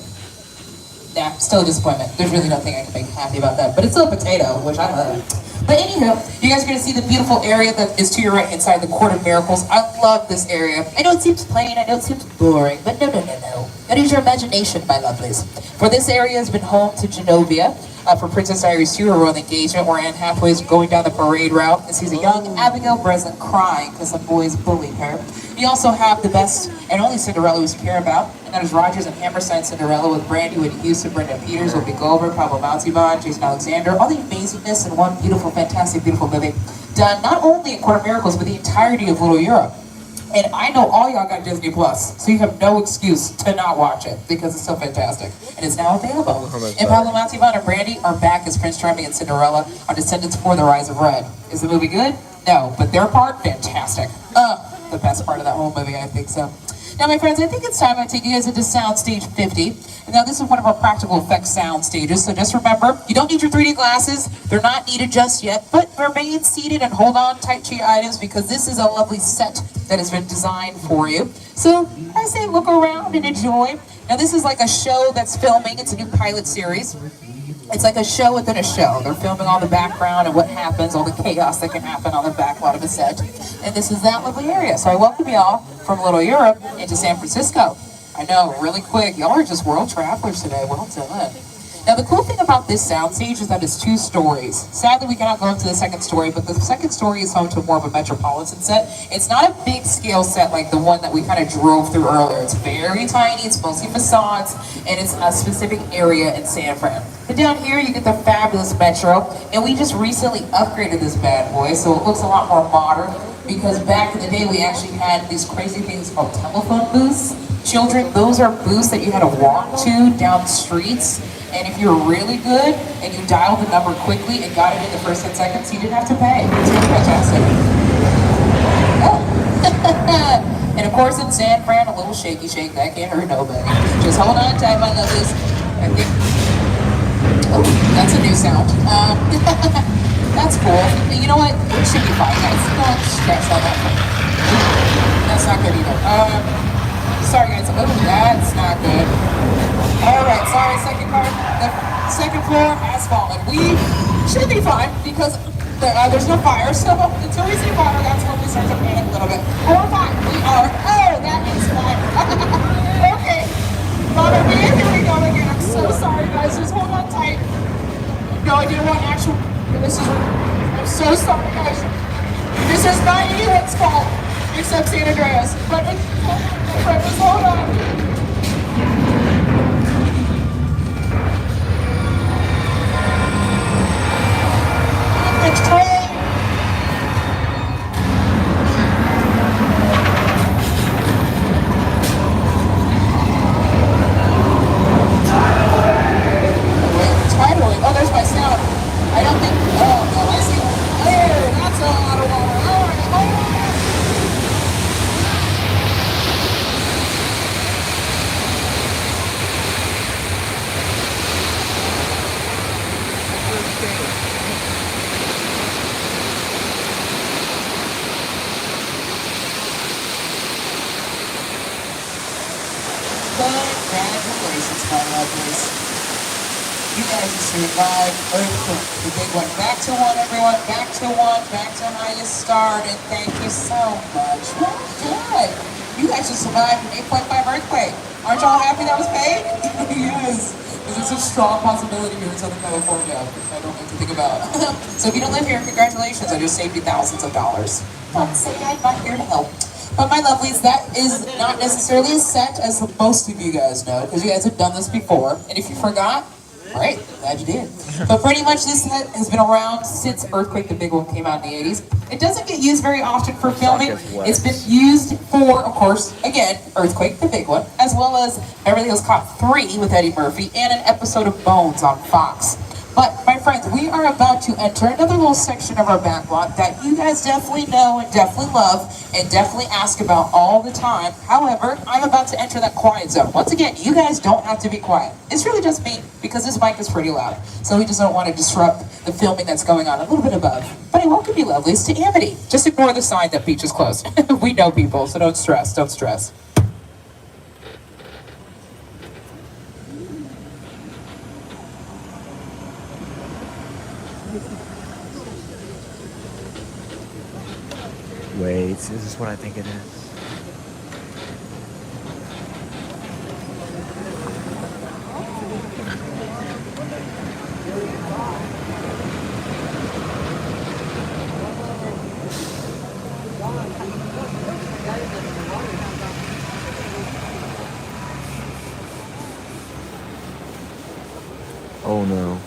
Speaker 11: nah, still a disappointment. There's really nothing I can make happy about that. But it's still a potato, which I love. But anywho, you guys are going to see the beautiful area that is to your right inside the Court of Miracles. I love this area. I know it seems plain, I know it seems boring, but no. That is your imagination, my lovelies. For this area has been home to Genovia, for Princess Diaries 2, her royal engagement, where Anne Hathaway is going down the parade route and sees a young Abigail Breslin crying because some boys bullied her. You also have the best and only Cinderella we care about, and that is Rodgers and Hammerstein Cinderella with Brandy, Whitney Houston, Brendan Peters, Whoopi Goldberg, Pablo Malzahn, Jason Alexander, all the amazingness in one beautiful, fantastic, beautiful movie, done not only in Court of Miracles, but the entirety of Little Europe. And I know all y'all got Disney Plus, so you have no excuse to not watch it, because it's so fantastic. And it's now available. And Pablo Malzahn and Brandy are back as Prince Charming and Cinderella on Descendants 4: The Rise of Red. Is the movie good? No, but their part, fantastic. The best part of that whole movie, I think so. Now, my friends, I think it's time I take you guys into Soundstage 50. And now, this is one of our practical effects sound stages, so just remember, you don't need your 3D glasses. They're not needed just yet, but remain seated and hold on tight to your items, because this is a lovely set that has been designed for you. So, I say look around and enjoy. Now, this is like a show that's filming. It's a new pilot series. It's like a show within a show. They're filming all the background and what happens, all the chaos that can happen on the back lot of a set. And this is that lovely area. So I welcome y'all from Little Europe into San Francisco. I know, really quick. Y'all are just world travelers today. Well done. Now, the cool thing about this soundstage is that it's 2 stories. Sadly, we cannot go up to the 2nd story, but the 2nd story is home to more of a metropolitan set. It's not a big scale set like the one that we kind of drove through earlier. It's very tiny, it's mostly facades, and it's a specific area in San Fran. But down here, you get the fabulous Metro, and we just recently upgraded this bad boy, so it looks a lot more modern, because back in the day, we actually had these crazy things called telephone booths. Children, those are booths that you had to walk to down streets. And if you were really good and you dialed the number quickly and got it in the first 10 seconds, you didn't have to pay. It's really fantastic. Oh. And of course in San Fran, a little shaky shake, that can't hurt nobody. Just hold on tight, my lovelies. I think, oh, that's a new sound. That's cool. You know what? It should be fine, guys. Don't stress on that. That's not good either. Sorry guys, oh, that's not good. Alright, sorry, second car, the 2nd floor has fallen. We should be fine because there's no fire, so until we see fire, that's when we start to panic a little bit. We're fine, we are, oh, that is fine. Okay, Mama Mia, here we go again. I'm so sorry guys, just hold on tight. No, I didn't want actual, I'm so sorry guys. This is not anyone's fault, except San Andreas. But just hold on. Control. Tidally. Oh, there's my sound. I don't think. Oh no, I see. Oh, that's a lot of water. All right, hold on. Congratulations, my lovelies. You guys have survived Earthquake, the big one. Back to 1, everyone. Back to 1. Back to how you started. Thank you so much. Well done. You guys just survived an 8.5 earthquake. Aren't y'all happy that was paid? Yes. Because it's a strong possibility here in Southern California, which I don't like to think about. So if you don't live here, congratulations. I just saved you thousands of dollars. Don't say I'm not here to help. But my lovelies, that is not necessarily a set as most of you guys know, because you guys have done this before. And if you forgot, great, glad you did. But pretty much this set has been around since Earthquake the Big One came out in the 80s. It doesn't get used very often for filming. It's been used for, of course, again, Earthquake the Big One, as well as Beverly Hills Cop 3 with Eddie Murphy, and an episode of Bones on Fox. But, my friends, we are about to enter another little section of our backlot that you guys definitely know and definitely love and definitely ask about all the time. However, I'm about to enter that quiet zone. Once again, you guys don't have to be quiet. It's really just me, because this mic is pretty loud. So we just don't want to disrupt the filming that's going on a little bit above. But I welcome you, lovelies, to Amity. Just ignore the sign that beach is closed. We know people, so don't stress, don't stress.
Speaker 1: Wait, is this what I think it is? Oh no.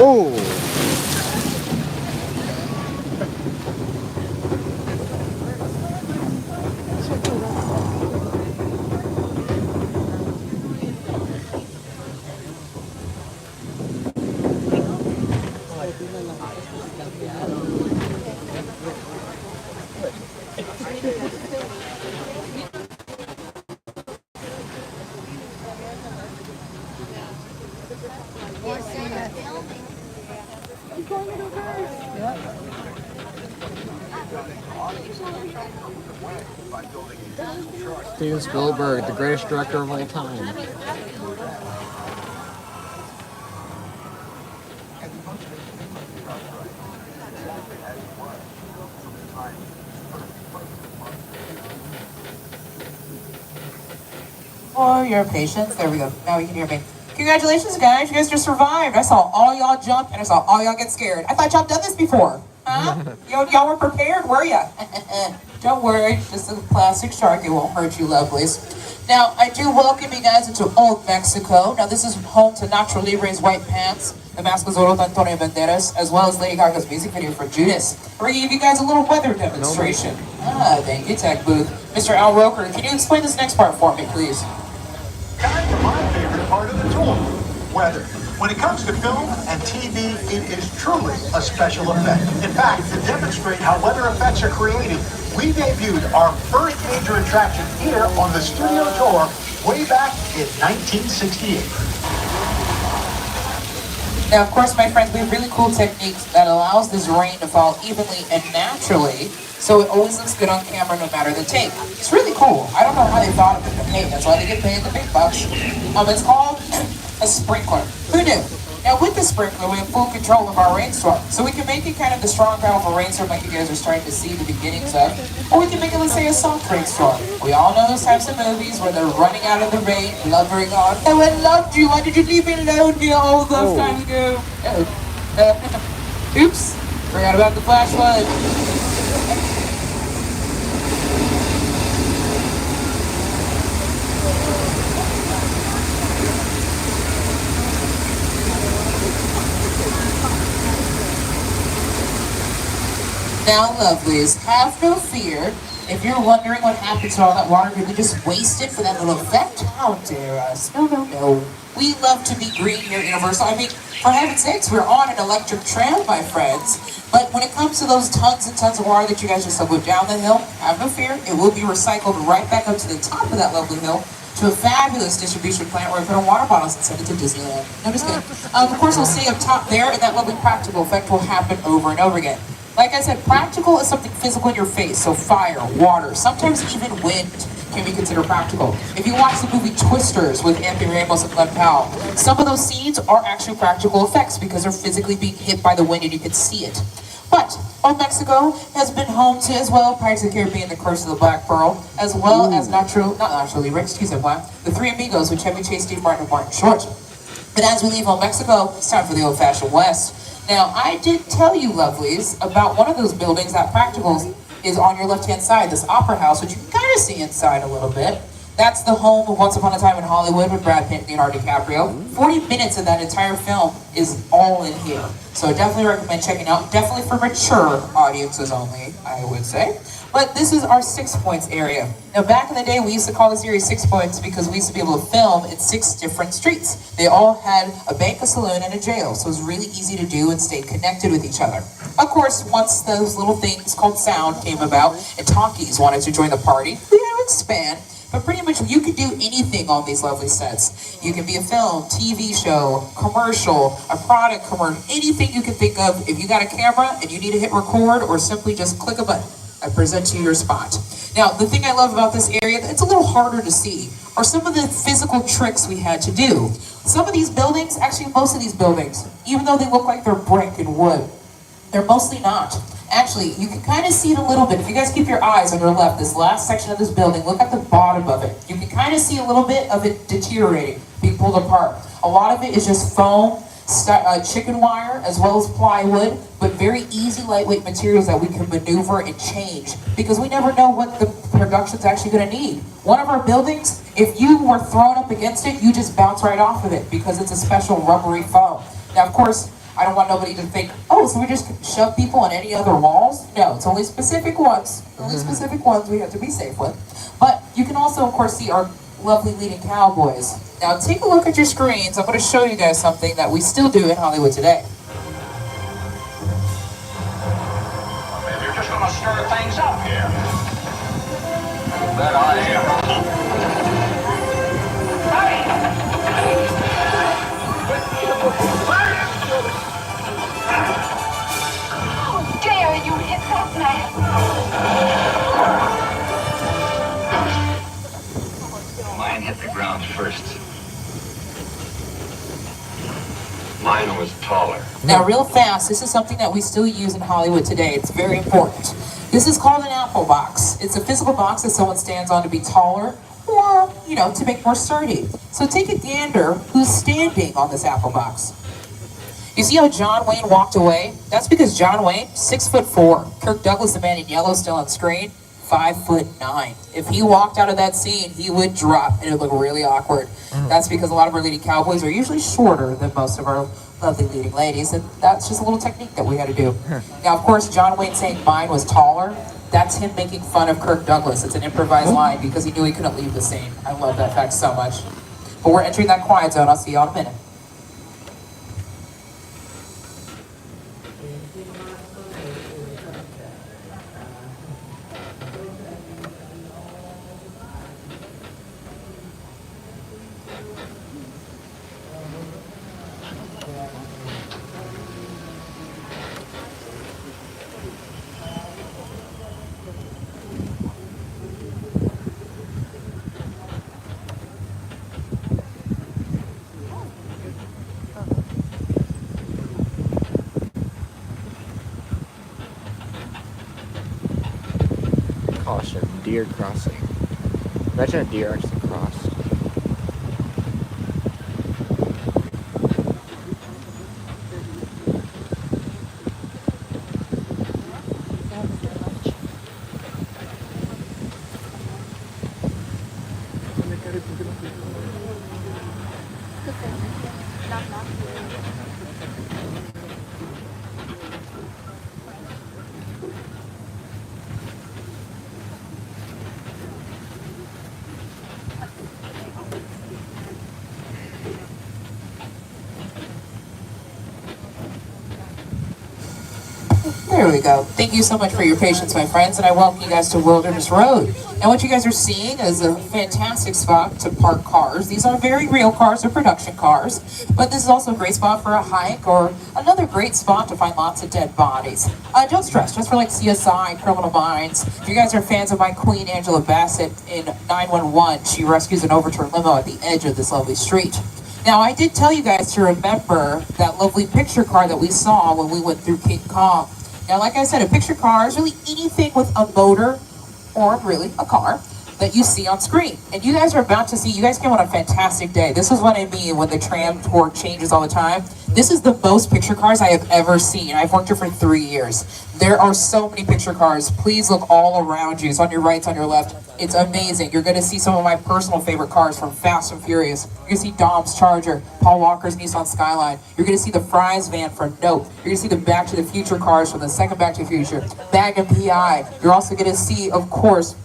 Speaker 1: Oh! Steven Spielberg, the greatest director of all time.
Speaker 11: For your patience, there we go. Now you can hear me. Congratulations, guys. You guys just survived. I saw all y'all jump and I saw all y'all get scared. I thought y'all done this before. Huh? Y'all were prepared, were ya? Don't worry, just a plastic shark. It won't hurt you, lovelies. Now, I do welcome you guys into Old Mexico. Now, this is home to Nacho Libre's White Pants, the Mask of Zorro, Antonio Banderas, as well as Lady Gaga's music video for Judas. We're going to give you guys a little weather demonstration. Thank you, Tech Booth. Mr. Al Roker, can you explain this next part for me, please?
Speaker 3: Kind of my favorite part of the tour, weather. When it comes to film and TV, it is truly a special effect. In fact, to demonstrate how weather effects are created, we debuted our first major attraction here on the studio tour way back in 1968.
Speaker 11: Now, of course, my friends, we have really cool techniques that allows this rain to fall evenly and naturally, so it always looks good on camera no matter the take. It's really cool. I don't know how they thought of it, but hey, that's why they get paid the big bucks. It's called a sprinkler. Who knew? Now, with the sprinkler, we have full control of our rainstorm, so we can make it kind of the strong, powerful rainstorm like you guys are starting to see the beginnings of, or we can make it, let's say, a soft rainstorm. We all know those types of movies where they're running out of the rain, blubbering on, "Oh, I loved you, why did you leave me alone here all those times ago?" Oops, forgot about the flash flood. Now, lovelies, have no fear. If you're wondering what happens to all that water, did we just waste it for that little effect? How dare us? No, no, no. We love to be green here at Universal. I mean, for heaven's sakes, we're on an electric tram, my friends. But when it comes to those tons and tons of water that you guys just whipped down the hill, have no fear, it will be recycled right back up to the top of that lovely hill to a fabulous distribution plant where we put in water bottles and send it to Disneyland. No, just kidding. Of course, we'll stay up top there, and that lovely practical effect will happen over and over again. Like I said, practical is something physical in your face, so fire, water, sometimes even wind can be considered practical. If you watch the movie Twisters with Anthony Ramos and Glenn Powell, some of those scenes are actually practical effects because they're physically being hit by the wind and you can see it. But Old Mexico has been home to as well Pirates of the Caribbean, The Curse of the Black Pearl, as well as the Three Amigos with Chevy Chase, Steve Martin, and Martin Short. But as we leave Old Mexico, it's time for the old-fashioned West. Now, I did tell you, lovelies, about one of those buildings that Practicals is on your left-hand side, this opera house, which you can kind of see inside a little bit. That's the home of Once Upon a Time in Hollywood with Brad Pitt and Leonardo DiCaprio. 40 minutes of that entire film is all in here. So I definitely recommend checking out. Definitely for mature audiences only, I would say. But this is our 6 Points area. Now back in the day, we used to call this area 6 Points because we used to be able to film in 6 different streets. They all had a bank, a saloon, and a jail. So it was really easy to do and stay connected with each other. Of course, once those little things called sound came about and talkies wanted to join the party, we had to expand. But pretty much you can do anything on these lovely sets. You can be a film, TV show, commercial, a product commercial, anything you can think of. If you got a camera and you need to hit record or simply just click a button, I present you your spot. Now, the thing I love about this area, it's a little harder to see, are some of the physical tricks we had to do. Some of these buildings, actually most of these buildings, even though they look like they're brick and wood, they're mostly not. Actually, you can kind of see it a little bit. If you guys keep your eyes on your left, this last section of this building, look at the bottom of it. You can kind of see a little bit of it deteriorating, being pulled apart. A lot of it is just foam, chicken wire, as well as plywood, but very easy, lightweight materials that we can maneuver and change because we never know what the production's actually going to need. One of our buildings, if you were thrown up against it, you just bounce right off of it because it's a special rubbery foam. Now, of course, I don't want nobody to think, oh, so we just shove people on any other walls? No, it's only specific ones. Only specific ones we have to be safe with. But you can also, of course, see our lovely leading cowboys. Now, take a look at your screens. I'm going to show you guys something that we still do in Hollywood today.
Speaker 15: If you're just going to stir things up here, then I am.
Speaker 7: How dare you hit that man?
Speaker 23: Mine hit the ground first. Mine was taller.
Speaker 11: Now, real fast, this is something that we still use in Hollywood today. It's very important. This is called an apple box. It's a physical box that someone stands on to be taller or, you know, to make more sturdy. So take a gander who's standing on this apple box. You see how John Wayne walked away? That's because John Wayne, 6'4". Kirk Douglas, the man in yellow still on screen, 5'9". If he walked out of that scene, he would drop and it would look really awkward. That's because a lot of our leading cowboys are usually shorter than most of our lovely leading ladies, and that's just a little technique that we had to do. Now, of course, John Wayne saying mine was taller, that's him making fun of Kirk Douglas. It's an improvised line because he knew he couldn't leave the scene. I love that fact so much. But we're entering that quiet zone. I'll see y'all in a minute.
Speaker 1: Caution, deer crossing. Imagine a deer actually crossed.
Speaker 11: There we go. Thank you so much for your patience, my friends, and I welcome you guys to Wilderness Road. And what you guys are seeing is a fantastic spot to park cars. These are very real cars, they're production cars, but this is also a great spot for a hike or another great spot to find lots of dead bodies. Don't stress, just for like CSI, Criminal Minds. If you guys are fans of my queen, Angela Bassett, in 911, she rescues an overturned limo at the edge of this lovely street. Now, I did tell you guys to remember that lovely picture car that we saw when we went through King Kong. Now, like I said, a picture car is really anything with a motor or really a car that you see on screen. And you guys are about to see, you guys came on a fantastic day. This is what I mean when the tram tour changes all the time. This is the most picture cars I have ever seen. I've worked here for 3 years. There are so many picture cars. Please look all around you. It's on your right, it's on your left. It's amazing. You're gonna see some of my personal favorite cars from Fast and Furious. You're gonna see Dom's Charger, Paul Walker's Nissan Skyline. You're gonna see the Fry's van from Nope. You're gonna see the Back to the Future cars from the second Back to the Future. Magnum PI. You're also gonna see, of course,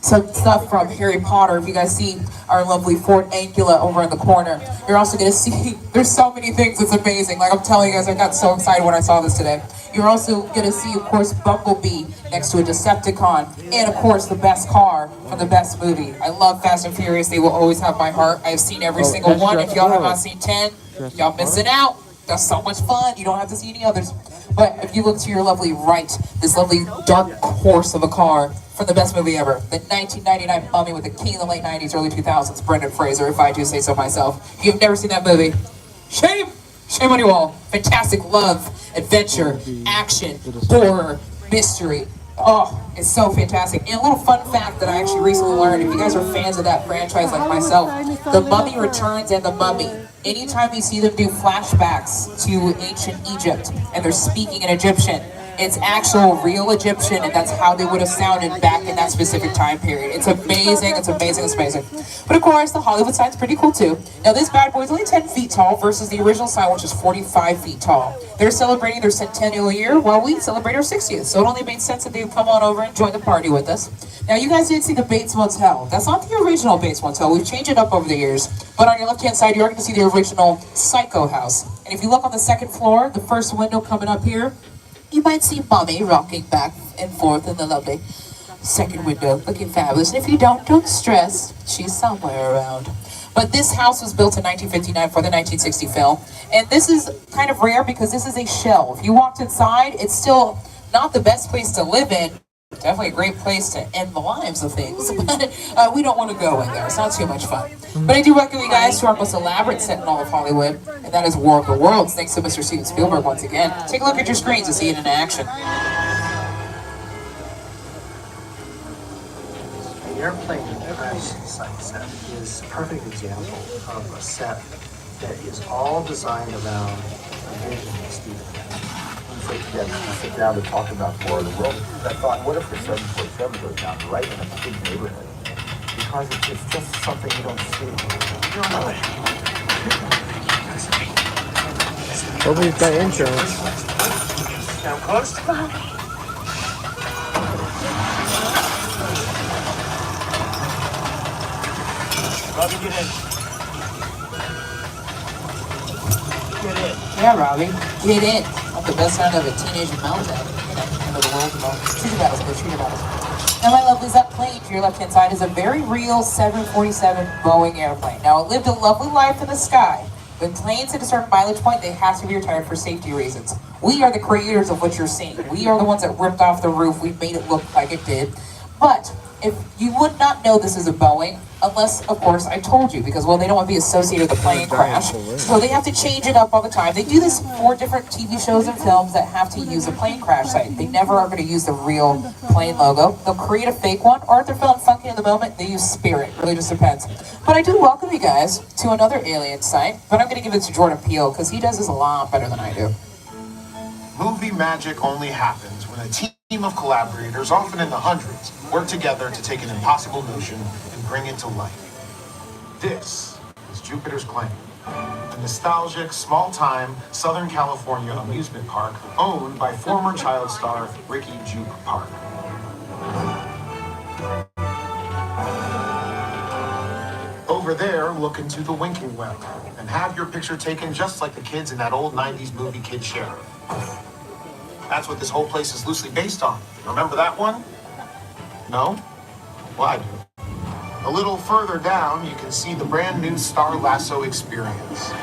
Speaker 11: some stuff from Harry Potter. If you guys see our lovely Ford Angula over in the corner, you're also going to see, there's so many things, it's amazing. Like I'm telling you guys, I got so excited when I saw this today. You're also going to see, of course, Bumblebee next to a Decepticon, and of course, the best car from the best movie. I love Fast and Furious, they will always have my heart. I've seen every single one. If y'all have not seen 10, y'all missing out. That's so much fun, you don't have to see any others. But if you look to your lovely right, this lovely dark horse of a car from the best movie ever, the 1999 Mummy with the king of the late 90s, early 2000s, Brendan Fraser, if I do say so myself. If you've never seen that movie, shame! Shame on you all. Fantastic love, adventure, action, horror, mystery. Oh, it's so fantastic. And a little fun fact that I actually recently learned, if you guys are fans of that franchise like myself, The Mummy Returns and The Mummy, anytime you see them do flashbacks to ancient Egypt and they're speaking in Egyptian, it's actual real Egyptian, and that's how they would have sounded back in that specific time period. It's amazing, it's amazing, it's amazing. But of course, the Hollywood sign's pretty cool too. Now this bad boy is only 10 feet tall versus the original sign, which is 45 feet tall. They're celebrating their centennial year while we celebrate our 60th, so it only made sense that they would come on over and join the party with us. Now you guys did see the Bates Motel. That's not the original Bates Motel, we've changed it up over the years. But on your left-hand side, you're going to see the original Psycho House. And if you look on the second floor, the first window coming up here, you might see Mommy rocking back and forth in the lovely second window, looking fabulous. And if you don't stress, she's somewhere around. But this house was built in 1959 for the 1960 film. And this is kind of rare because this is a shell. If you walked inside, it's still not the best place to live in. Definitely a great place to end the lives of things, but we don't want to go in there. It's not too much fun. But I do welcome you guys to our most elaborate set in all of Hollywood, and that is War of the Worlds, thanks to Mr. Steven Spielberg once again. Take a look at your screens to see it in action.
Speaker 2: The airplane crash site set is a perfect example of a set that is all designed around the vision of Steven.
Speaker 8: Put together and sit down to talk about War of the Worlds. I thought, what if the 747 goes down right in a big neighborhood? Because it's just something you don't see.
Speaker 1: Hopefully you've got insurance.
Speaker 2: Now close. Robbie, get in. Get in.
Speaker 11: Yeah, Robbie, get in. Not the best sound of a teenage meltdown. End of the world, shooter battles, go shooter battles. Now, my lovelies, that plane to your left-hand side is a very real 747 Boeing airplane. Now, it lived a lovely life in the sky. When planes hit a certain mileage point, they have to be retired for safety reasons. We are the creators of what you're seeing. We are the ones that ripped off the roof. We made it look like it did. But if you would not know this is a Boeing, unless, of course, I told you, because, well, they don't want to be associated with a plane crash, so they have to change it up all the time. They do this for different TV shows and films that have to use a plane crash site. They never are going to use the real plane logo. They'll create a fake one, or if they're feeling funky in the moment, they use Spirit. It really just depends. But I do welcome you guys to another alien site, but I'm going to give it to Jordan Peele, because he does this a lot better than I do.
Speaker 3: Movie magic only happens when a team of collaborators, often in the hundreds, work together to take an impossible notion and bring it to life. This is Jupiter's Claim, a nostalgic, small-time Southern California amusement park owned by former child star Ricky Juke Park. Over there, look into the winking well and have your picture taken just like the kids in that old 90s movie Kid Sheriff. That's what this whole place is loosely based on. Remember that one? No? Well, I do. A little further down, you can see the brand new Star Lasso experience.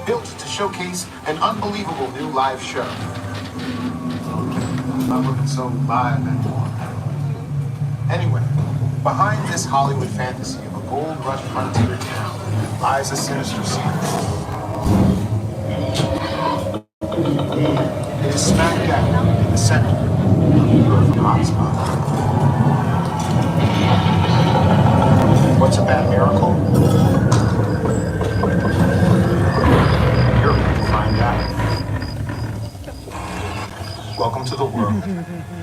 Speaker 3: Built to showcase an unbelievable new live show. I'm not looking so live anymore. Anyway, behind this Hollywood fantasy of a gold rush frontier town lies a sinister secret. It is smack dab in the center of the hotspot. What's a bad miracle? You're going to find out. Welcome to the world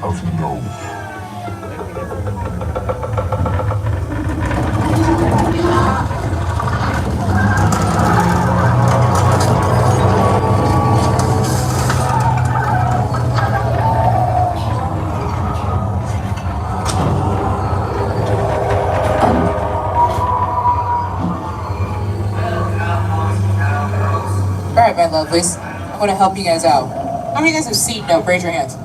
Speaker 3: of no.
Speaker 11: Alright, my lovelies. I'm gonna help you guys out. How many of you guys have seen Nope? Raise your hands.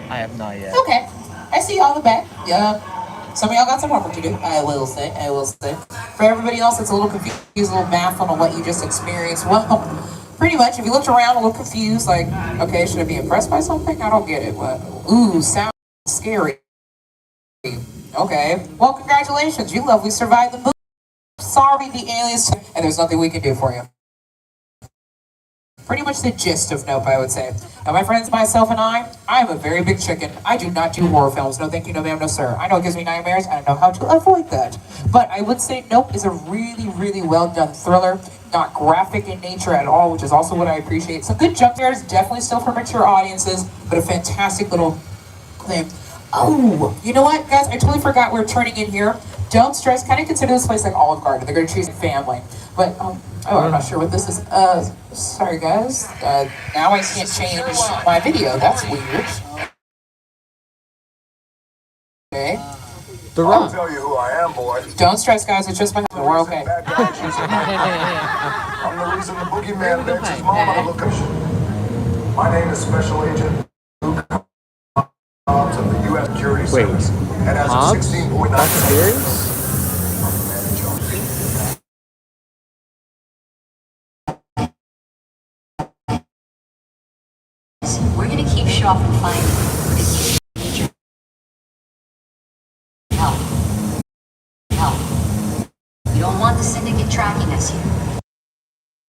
Speaker 1: I have not yet.
Speaker 11: Okay. I see y'all in the back. Yeah. Some of y'all got some homework to do. I will say. For everybody else that's a little confused, a little baffled on what you just experienced, well, pretty much, if you looked around a little confused, like, okay, should I be impressed by something? I don't get it. What? Ooh, sounds scary. Okay. Well, congratulations. You lovely survived the movie. Sorry, the aliens, and there's nothing we can do for you. Pretty much the gist of Nope, I would say. Now, my friends, myself, and I am a very big chicken. I do not do horror films. No thank you, no ma'am, no sir. I know it gives me nightmares, and I know how to avoid that. But I would say Nope is a really, really well-done thriller. Not graphic in nature at all, which is also what I appreciate. Some good jump scares, definitely still for mature audiences, but a fantastic little thing. Oh, you know what, guys? I totally forgot we're turning in here. Don't stress. Kind of consider this place like Olive Garden. They're going to choose a family. But, I'm not sure what this is. Sorry, guys. Now I can't change my video. That's weird. Okay.
Speaker 3: I'll tell you who I am, boy.
Speaker 11: Don't stress, guys. It's just my husband. We're okay.
Speaker 3: I'm the reason the boogeyman begs his mom on a location. My name is Special Agent Luke Hobbs of the U.S. Security Service. And as of 16.9 series?
Speaker 5: We're going to keep shopping and find help. You don't want the syndicate tracking us here.